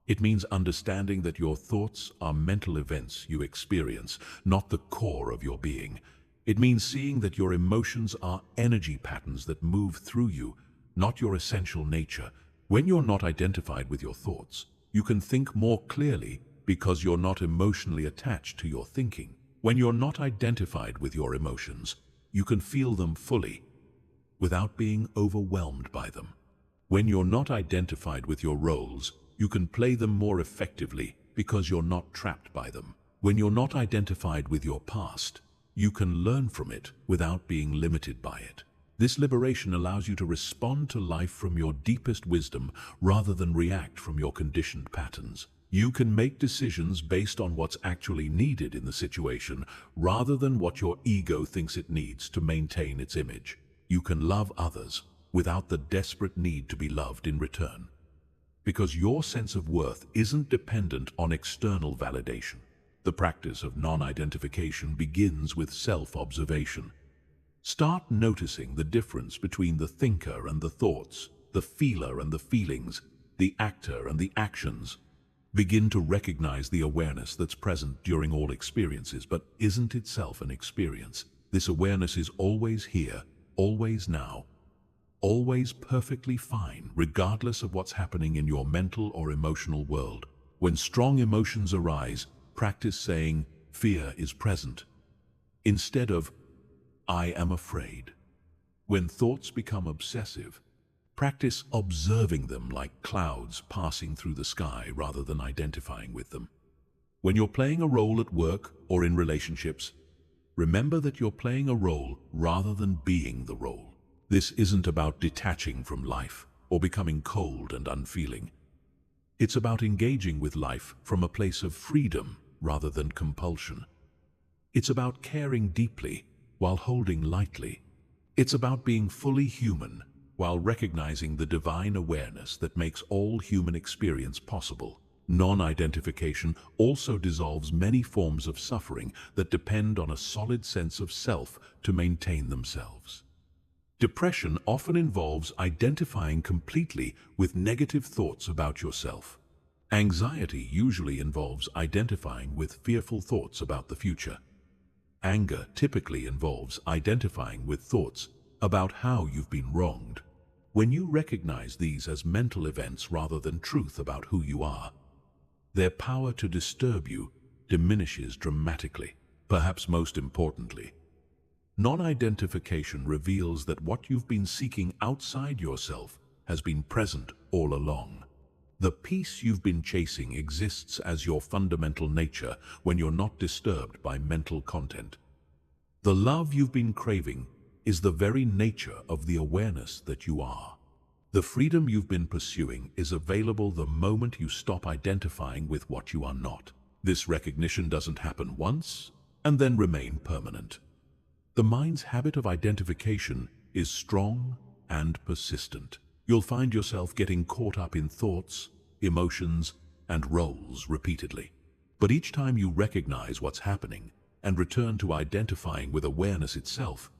It means understanding that your thoughts are mental events you experience, not the core of your being. It means seeing that your emotions are energy patterns that move through you, not your essential nature. When you're not identified with your thoughts, you can think more clearly because you're not emotionally attached to your thinking. When you're not identified with your emotions, you can feel them fully without being overwhelmed by them. When you're not identified with your roles, you can play them more effectively because you're not trapped by them. When you're not identified with your past, you can learn from it without being limited by it. This liberation allows you to respond to life from your deepest wisdom rather than react from your conditioned patterns. You can make decisions based on what's actually needed in the situation rather than what your ego thinks it needs to maintain its image. You can love others without the desperate need to be loved in return, because your sense of worth isn't dependent on external validation. The practice of non-identification begins with self-observation. Start noticing the difference between the thinker and the thoughts, the feeler and the feelings, the actor and the actions. Begin to recognize the awareness that's present during all experiences, but isn't itself an experience. This awareness is always here, always now, always perfectly fine, regardless of what's happening in your mental or emotional world. When strong emotions arise, practice saying, "Fear is present," instead of, "I am afraid." When thoughts become obsessive, practice observing them like clouds passing through the sky rather than identifying with them. When you're playing a role at work or in relationships, remember that you're playing a role rather than being the role. This isn't about detaching from life or becoming cold and unfeeling. It's about engaging with life from a place of freedom rather than compulsion. It's about caring deeply while holding lightly. It's about being fully human while recognizing the divine awareness that makes all human experience possible. Non-identification also dissolves many forms of suffering that depend on a solid sense of self to maintain themselves. Depression often involves identifying completely with negative thoughts about yourself. Anxiety usually involves identifying with fearful thoughts about the future. Anger typically involves identifying with thoughts about how you've been wronged. When you recognize these as mental events rather than truth about who you are, their power to disturb you diminishes dramatically. Perhaps most importantly, non-identification reveals that what you've been seeking outside yourself has been present all along. The peace you've been chasing exists as your fundamental nature when you're not disturbed by mental content. The love you've been craving is the very nature of the awareness that you are. The freedom you've been pursuing is available the moment you stop identifying with what you are not. This recognition doesn't happen once and then remain permanent. The mind's habit of identification is strong and persistent. You'll find yourself getting caught up in thoughts, emotions, and roles repeatedly. But each time you recognize what's happening and return to identifying with awareness itself,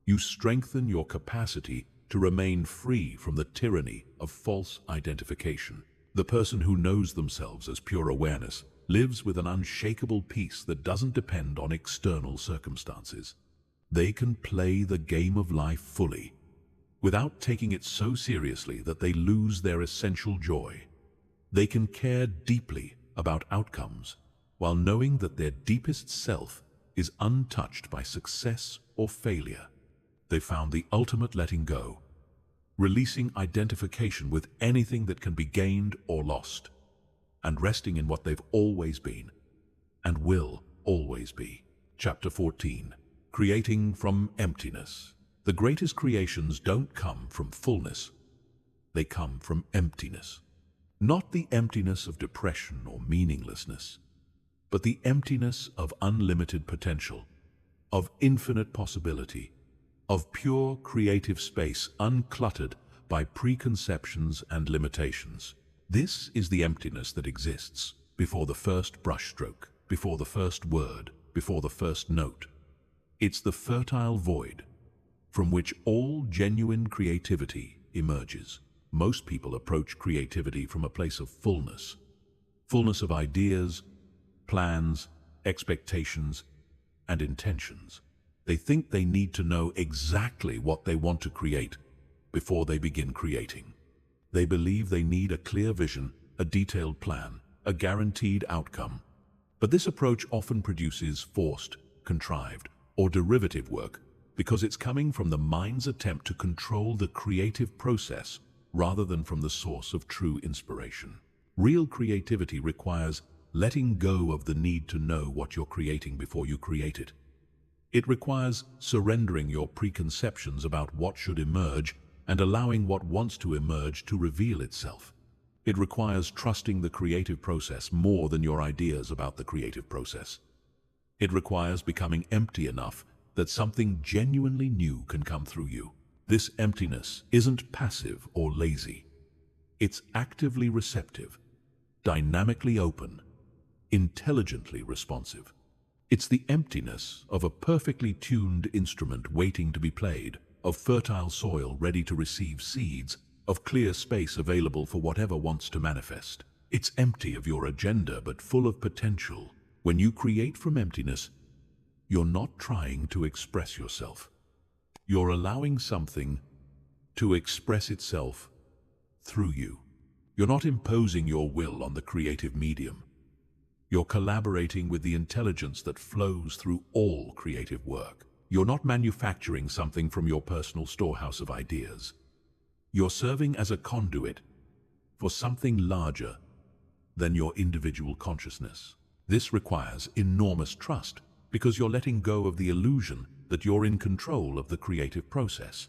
you strengthen your capacity to remain free from the tyranny of false identification. The person who knows themselves as pure awareness lives with an unshakable peace that doesn't depend on external circumstances. They can play the game of life fully, without taking it so seriously that they lose their essential joy. They can care deeply about outcomes, while knowing that their deepest self is untouched by success or failure. They found the ultimate letting go, releasing identification with anything that can be gained or lost, and resting in what they've always been and will always be. Chapter 14. Creating from emptiness. The greatest creations don't come from fullness. They come from emptiness. Not the emptiness of depression or meaninglessness, but the emptiness of unlimited potential, of infinite possibility, of pure creative space uncluttered by preconceptions and limitations. This is the emptiness that exists before the first brushstroke, before the first word, before the first note. It's the fertile void from which all genuine creativity emerges. Most people approach creativity from a place of fullness. Fullness of ideas, plans, expectations, and intentions. They think they need to know exactly what they want to create before they begin creating. They believe they need a clear vision, a detailed plan, a guaranteed outcome. But this approach often produces forced, contrived, or derivative work because it's coming from the mind's attempt to control the creative process rather than from the source of true inspiration. Real creativity requires letting go of the need to know what you're creating before you create it. It requires surrendering your preconceptions about what should emerge and allowing what wants to emerge to reveal itself. It requires trusting the creative process more than your ideas about the creative process. It requires becoming empty enough that something genuinely new can come through you. This emptiness isn't passive or lazy. It's actively receptive, dynamically open, intelligently responsive. It's the emptiness of a perfectly tuned instrument waiting to be played, of fertile soil ready to receive seeds, of clear space available for whatever wants to manifest. It's empty of your agenda but full of potential. When you create from emptiness, you're not trying to express yourself. You're allowing something to express itself through you. You're not imposing your will on the creative medium. You're collaborating with the intelligence that flows through all creative work. You're not manufacturing something from your personal storehouse of ideas. You're serving as a conduit for something larger than your individual consciousness. This requires enormous trust because you're letting go of the illusion that you're in control of the creative process.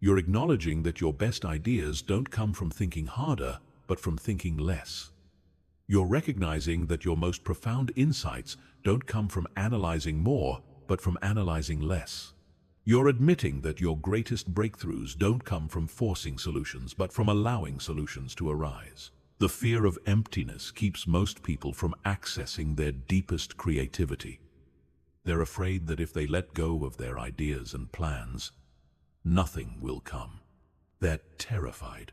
You're acknowledging that your best ideas don't come from thinking harder, but from thinking less. You're recognizing that your most profound insights don't come from analyzing more, but from analyzing less. You're admitting that your greatest breakthroughs don't come from forcing solutions, but from allowing solutions to arise. The fear of emptiness keeps most people from accessing their deepest creativity. They're afraid that if they let go of their ideas and plans, nothing will come. They're terrified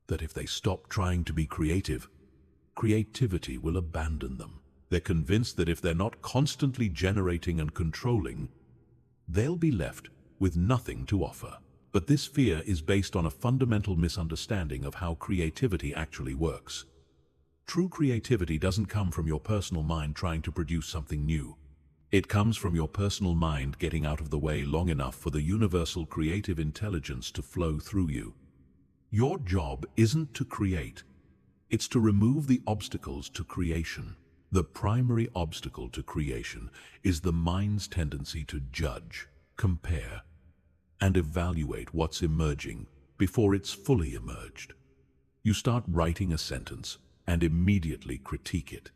that if they stop trying to be creative, creativity will abandon them. They're convinced that if they're not constantly generating and controlling, they'll be left with nothing to offer. But this fear is based on a fundamental misunderstanding of how creativity actually works. True creativity doesn't come from your personal mind trying to produce something new. It comes from your personal mind getting out of the way long enough for the universal creative intelligence to flow through you. Your job isn't to create. It's to remove the obstacles to creation. The primary obstacle to creation is the mind's tendency to judge, compare, and evaluate what's emerging before it's fully emerged. You start writing a sentence and immediately critique it.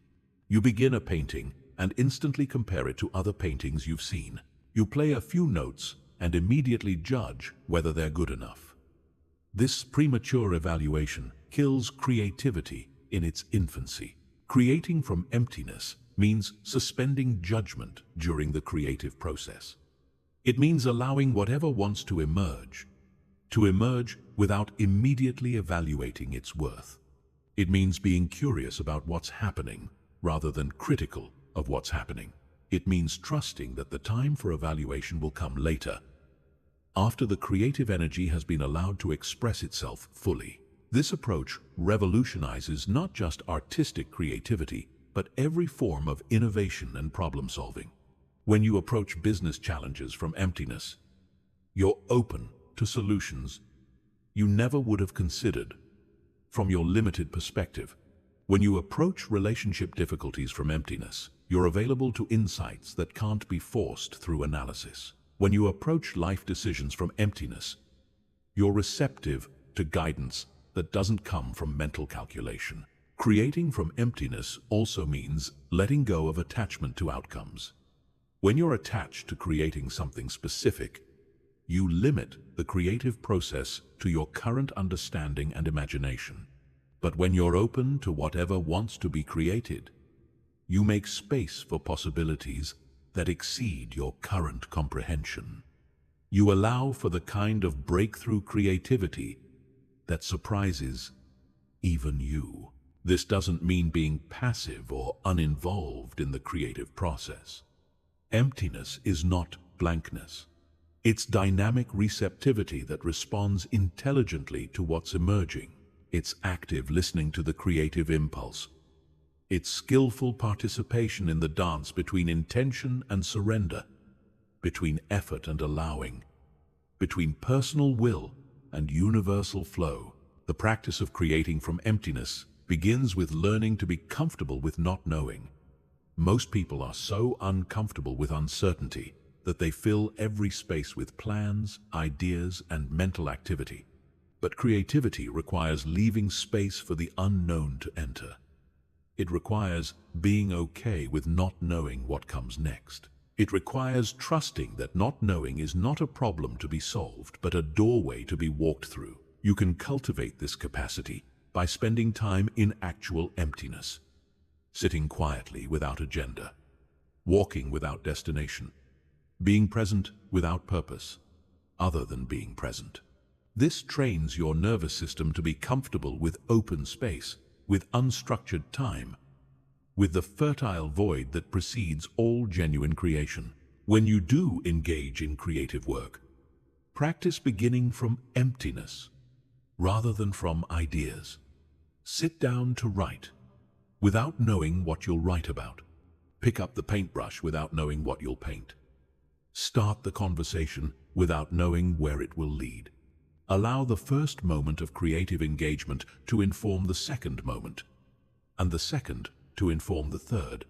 You begin a painting and instantly compare it to other paintings you've seen. You play a few notes and immediately judge whether they're good enough. This premature evaluation kills creativity in its infancy. Creating from emptiness means suspending judgment during the creative process. It means allowing whatever wants to emerge without immediately evaluating its worth. It means being curious about what's happening rather than critical of what's happening. It means trusting that the time for evaluation will come later, after the creative energy has been allowed to express itself fully. This approach revolutionizes not just artistic creativity, but every form of innovation and problem solving. When you approach business challenges from emptiness, you're open to solutions you never would have considered from your limited perspective. When you approach relationship difficulties from emptiness, you're available to insights that can't be forced through analysis. When you approach life decisions from emptiness, you're receptive to guidance that doesn't come from mental calculation. Creating from emptiness also means letting go of attachment to outcomes. When you're attached to creating something specific, you limit the creative process to your current understanding and imagination. But when you're open to whatever wants to be created, you make space for possibilities that exceed your current comprehension. You allow for the kind of breakthrough creativity that surprises even you. This doesn't mean being passive or uninvolved in the creative process. Emptiness is not blankness. It's dynamic receptivity that responds intelligently to what's emerging. It's active listening to the creative impulse. It's skillful participation in the dance between intention and surrender, between effort and allowing, between personal will and universal flow. The practice of creating from emptiness begins with learning to be comfortable with not knowing. Most people are so uncomfortable with uncertainty that they fill every space with plans, ideas, and mental activity. But creativity requires leaving space for the unknown to enter. It requires being okay with not knowing what comes next. It requires trusting that not knowing is not a problem to be solved, but a doorway to be walked through. You can cultivate this capacity by spending time in actual emptiness, sitting quietly without agenda, walking without destination, being present without purpose, other than being present. This trains your nervous system to be comfortable with open space, with unstructured time, with the fertile void that precedes all genuine creation. When you do engage in creative work, practice beginning from emptiness rather than from ideas. Sit down to write without knowing what you'll write about. Pick up the paintbrush without knowing what you'll paint. Start the conversation without knowing where it will lead. Allow the first moment of creative engagement to inform the second moment, and the second to inform the third,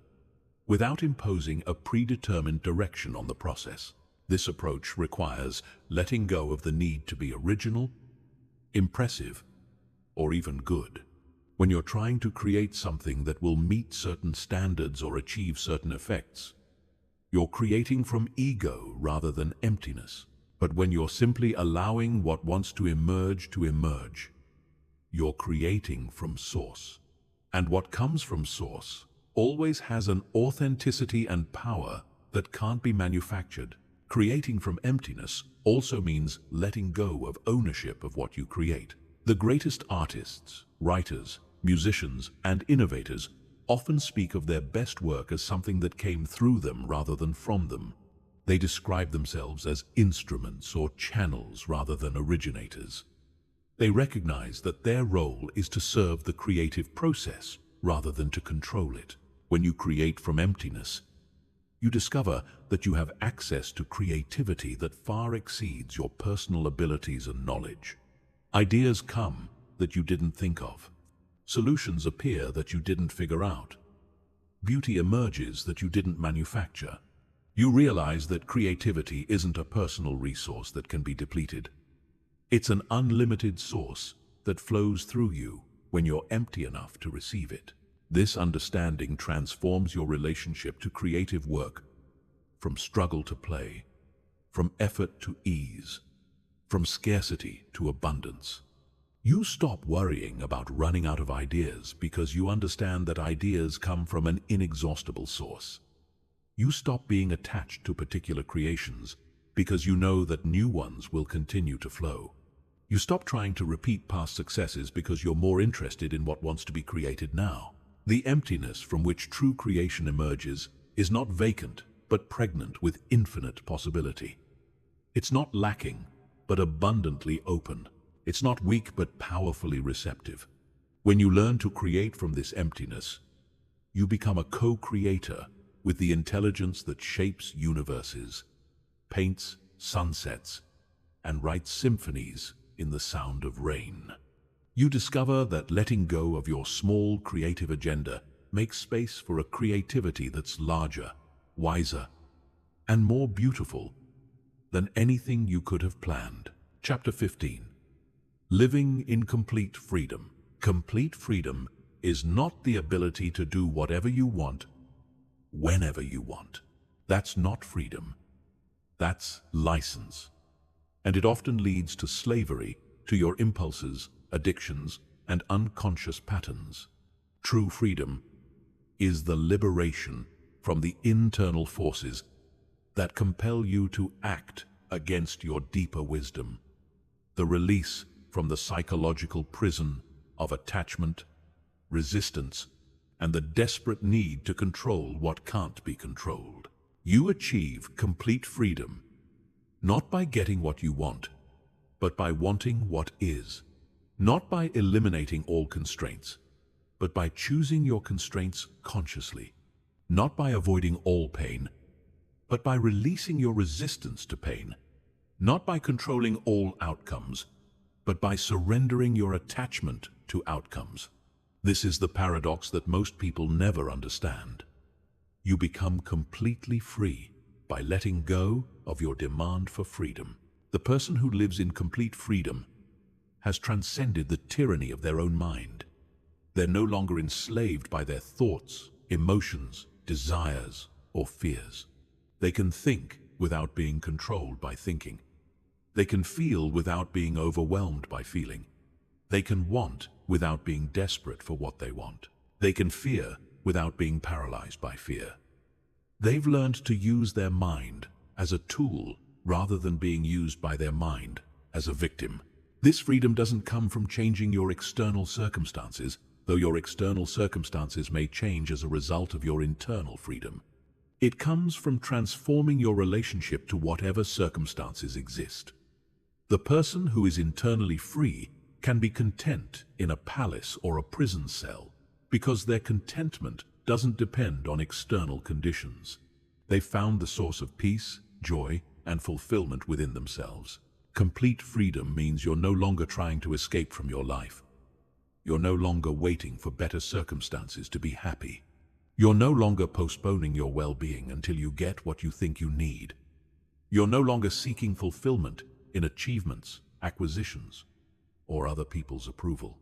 without imposing a predetermined direction on the process. This approach requires letting go of the need to be original, impressive, or even good. When you're trying to create something that will meet certain standards or achieve certain effects, you're creating from ego rather than emptiness. But when you're simply allowing what wants to emerge, you're creating from source. And what comes from source always has an authenticity and power that can't be manufactured. Creating from emptiness also means letting go of ownership of what you create. The greatest artists, writers, musicians, and innovators often speak of their best work as something that came through them rather than from them. They describe themselves as instruments or channels rather than originators. They recognize that their role is to serve the creative process rather than to control it. When you create from emptiness, you discover that you have access to creativity that far exceeds your personal abilities and knowledge. Ideas come that you didn't think of. Solutions appear that you didn't figure out. Beauty emerges that you didn't manufacture. You realize that creativity isn't a personal resource that can be depleted. It's an unlimited source that flows through you when you're empty enough to receive it. This understanding transforms your relationship to creative work from struggle to play, from effort to ease, from scarcity to abundance. You stop worrying about running out of ideas because you understand that ideas come from an inexhaustible source. You stop being attached to particular creations because you know that new ones will continue to flow. You stop trying to repeat past successes because you're more interested in what wants to be created now. The emptiness from which true creation emerges is not vacant, but pregnant with infinite possibility. It's not lacking, but abundantly open. It's not weak, but powerfully receptive. When you learn to create from this emptiness, you become a co-creator with the intelligence that shapes universes, paints sunsets, and writes symphonies in the sound of rain. You discover that letting go of your small creative agenda makes space for a creativity that's larger, wiser, and more beautiful than anything you could have planned. Chapter 15. Living in complete freedom. Complete freedom is not the ability to do whatever you want, whenever you want. That's not freedom. That's license. And it often leads to slavery, to your impulses, addictions, and unconscious patterns. True freedom is the liberation from the internal forces that compel you to act against your deeper wisdom. The release from the psychological prison of attachment, resistance, and the desperate need to control what can't be controlled. You achieve complete freedom, not by getting what you want, but by wanting what is. Not by eliminating all constraints, but by choosing your constraints consciously. Not by avoiding all pain, but by releasing your resistance to pain. Not by controlling all outcomes, but by surrendering your attachment to outcomes. This is the paradox that most people never understand. You become completely free by letting go of your demand for freedom. The person who lives in complete freedom has transcended the tyranny of their own mind. They're no longer enslaved by their thoughts, emotions, desires, or fears. They can think without being controlled by thinking. They can feel without being overwhelmed by feeling. They can want without being desperate for what they want. They can fear without being paralyzed by fear. They've learned to use their mind as a tool rather than being used by their mind as a victim. This freedom doesn't come from changing your external circumstances, though your external circumstances may change as a result of your internal freedom. It comes from transforming your relationship to whatever circumstances exist. The person who is internally free can be content in a palace or a prison cell because their contentment doesn't depend on external conditions. They found the source of peace, joy, and fulfillment within themselves. Complete freedom means you're no longer trying to escape from your life. You're no longer waiting for better circumstances to be happy. You're no longer postponing your well-being until you get what you think you need. You're no longer seeking fulfillment in achievements, acquisitions, or other people's approval.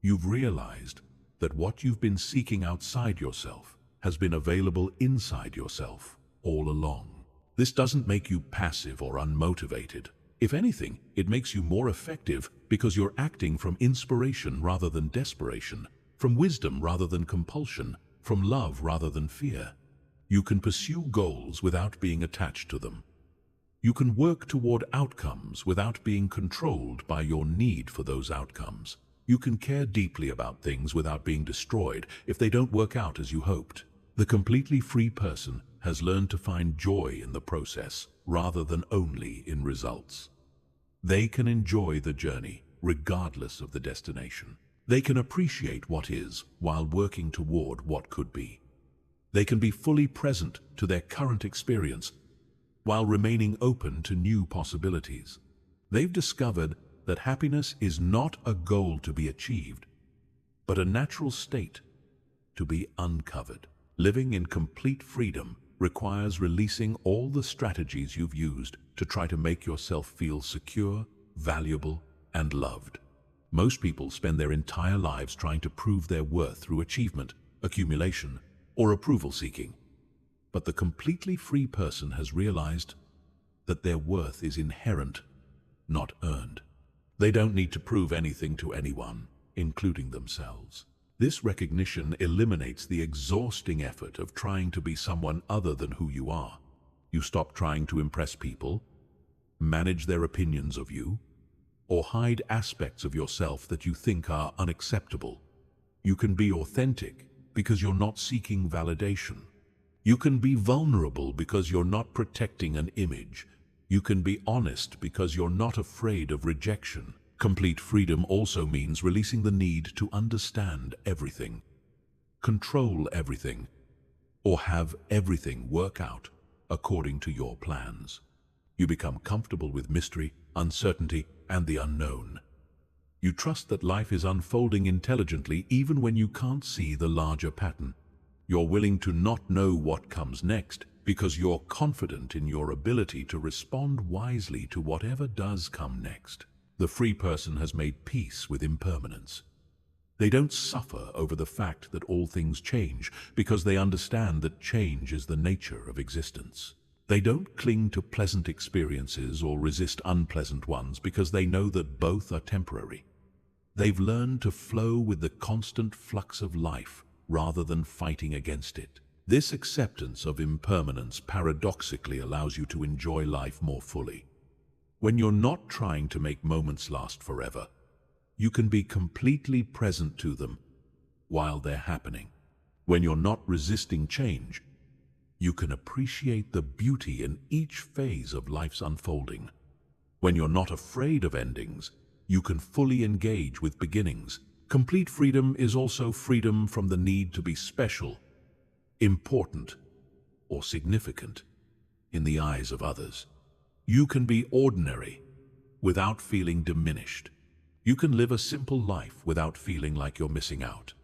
You've realized that what you've been seeking outside yourself has been available inside yourself all along. This doesn't make you passive or unmotivated. If anything, it makes you more effective because you're acting from inspiration rather than desperation, from wisdom rather than compulsion, from love rather than fear. You can pursue goals without being attached to them. You can work toward outcomes without being controlled by your need for those outcomes. You can care deeply about things without being destroyed if they don't work out as you hoped. The completely free person has learned to find joy in the process rather than only in results. They can enjoy the journey regardless of the destination. They can appreciate what is while working toward what could be. They can be fully present to their current experience while remaining open to new possibilities. They've discovered that happiness is not a goal to be achieved, but a natural state to be uncovered. Living in complete freedom requires releasing all the strategies you've used to try to make yourself feel secure, valuable, and loved. Most people spend their entire lives trying to prove their worth through achievement, accumulation, or approval seeking. But the completely free person has realized that their worth is inherent, not earned. They don't need to prove anything to anyone, including themselves. This recognition eliminates the exhausting effort of trying to be someone other than who you are. You stop trying to impress people, manage their opinions of you, or hide aspects of yourself that you think are unacceptable. You can be authentic because you're not seeking validation. You can be vulnerable because you're not protecting an image. You can be honest because you're not afraid of rejection. Complete freedom also means releasing the need to understand everything, control everything, or have everything work out according to your plans. You become comfortable with mystery, uncertainty, and the unknown. You trust that life is unfolding intelligently even when you can't see the larger pattern. You're willing to not know what comes next because you're confident in your ability to respond wisely to whatever does come next. The free person has made peace with impermanence. They don't suffer over the fact that all things change because they understand that change is the nature of existence. They don't cling to pleasant experiences or resist unpleasant ones because they know that both are temporary. They've learned to flow with the constant flux of life rather than fighting against it. This acceptance of impermanence paradoxically allows you to enjoy life more fully. When you're not trying to make moments last forever, you can be completely present to them while they're happening. When you're not resisting change, you can appreciate the beauty in each phase of life's unfolding. When you're not afraid of endings, you can fully engage with beginnings. Complete freedom is also freedom from the need to be special, important, or significant in the eyes of others. You can be ordinary without feeling diminished. You can live a simple life without feeling like you're missing out.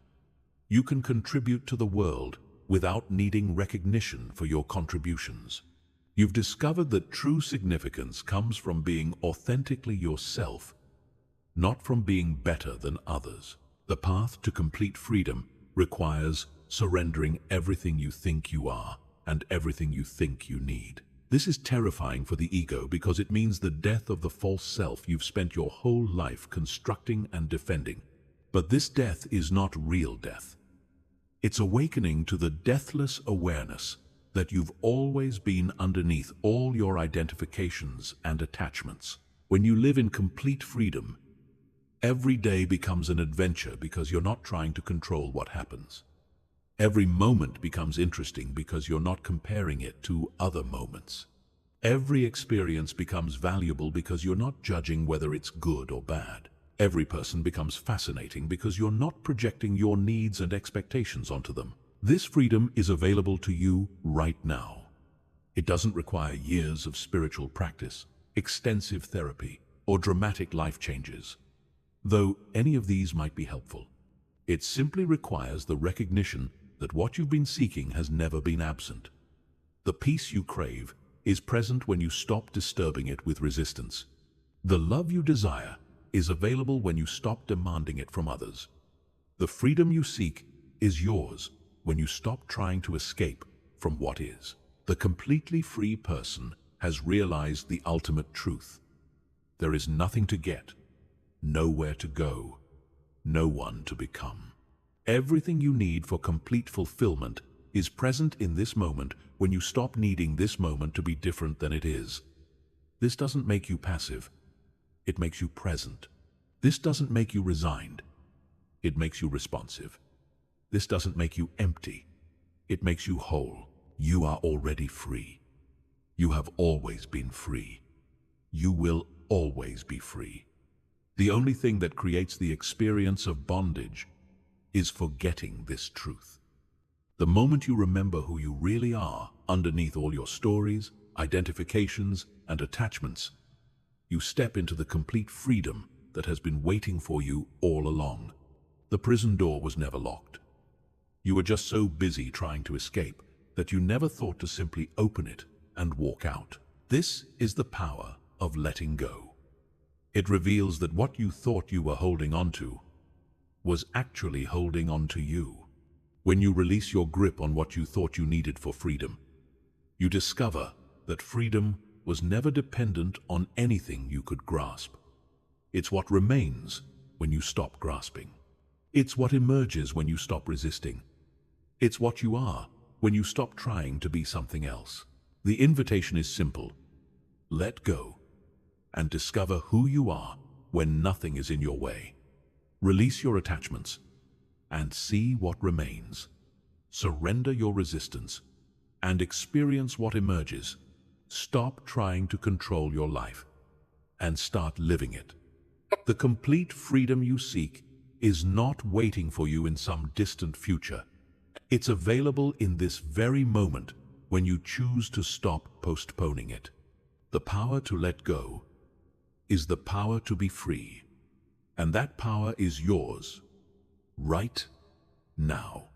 You can contribute to the world without needing recognition for your contributions. You've discovered that true significance comes from being authentically yourself, not from being better than others. The path to complete freedom requires surrendering everything you think you are and everything you think you need. This is terrifying for the ego because it means the death of the false self you've spent your whole life constructing and defending. But this death is not real death. It's awakening to the deathless awareness that you've always been underneath all your identifications and attachments. When you live in complete freedom, Every day becomes an adventure because you're not trying to control what happens. Every moment becomes interesting because you're not comparing it to other moments. Every experience becomes valuable because you're not judging whether it's good or bad. Every person becomes fascinating because you're not projecting your needs and expectations onto them. This freedom is available to you right now. It doesn't require years of spiritual practice, extensive therapy, or dramatic life changes, though any of these might be helpful. It simply requires the recognition that what you've been seeking has never been absent. The peace you crave is present when you stop disturbing it with resistance. The love you desire is available when you stop demanding it from others. The freedom you seek is yours when you stop trying to escape from what is. The completely free person has realized the ultimate truth. There is nothing to get, nowhere to go, no one to become. Everything you need for complete fulfillment is present in this moment when you stop needing this moment to be different than it is. This doesn't make you passive. It makes you present. This doesn't make you resigned. It makes you responsive. This doesn't make you empty. It makes you whole. You are already free. You have always been free. You will always be free. The only thing that creates the experience of bondage is forgetting this truth. The moment you remember who you really are underneath all your stories, identifications, and attachments, you step into the complete freedom that has been waiting for you all along. The prison door was never locked. You were just so busy trying to escape that you never thought to simply open it and walk out. This is the power of letting go. It reveals that what you thought you were holding on to was actually holding on to you. When you release your grip on what you thought you needed for freedom, you discover that freedom was never dependent on anything you could grasp. It's what remains when you stop grasping. It's what emerges when you stop resisting. It's what you are when you stop trying to be something else. The invitation is simple. Let go and discover who you are when nothing is in your way. Release your attachments and see what remains. Surrender your resistance and experience what emerges. Stop trying to control your life and start living it. The complete freedom you seek is not waiting for you in some distant future. It's available in this very moment when you choose to stop postponing it. The power to let go is the power to be free, and that power is yours right now.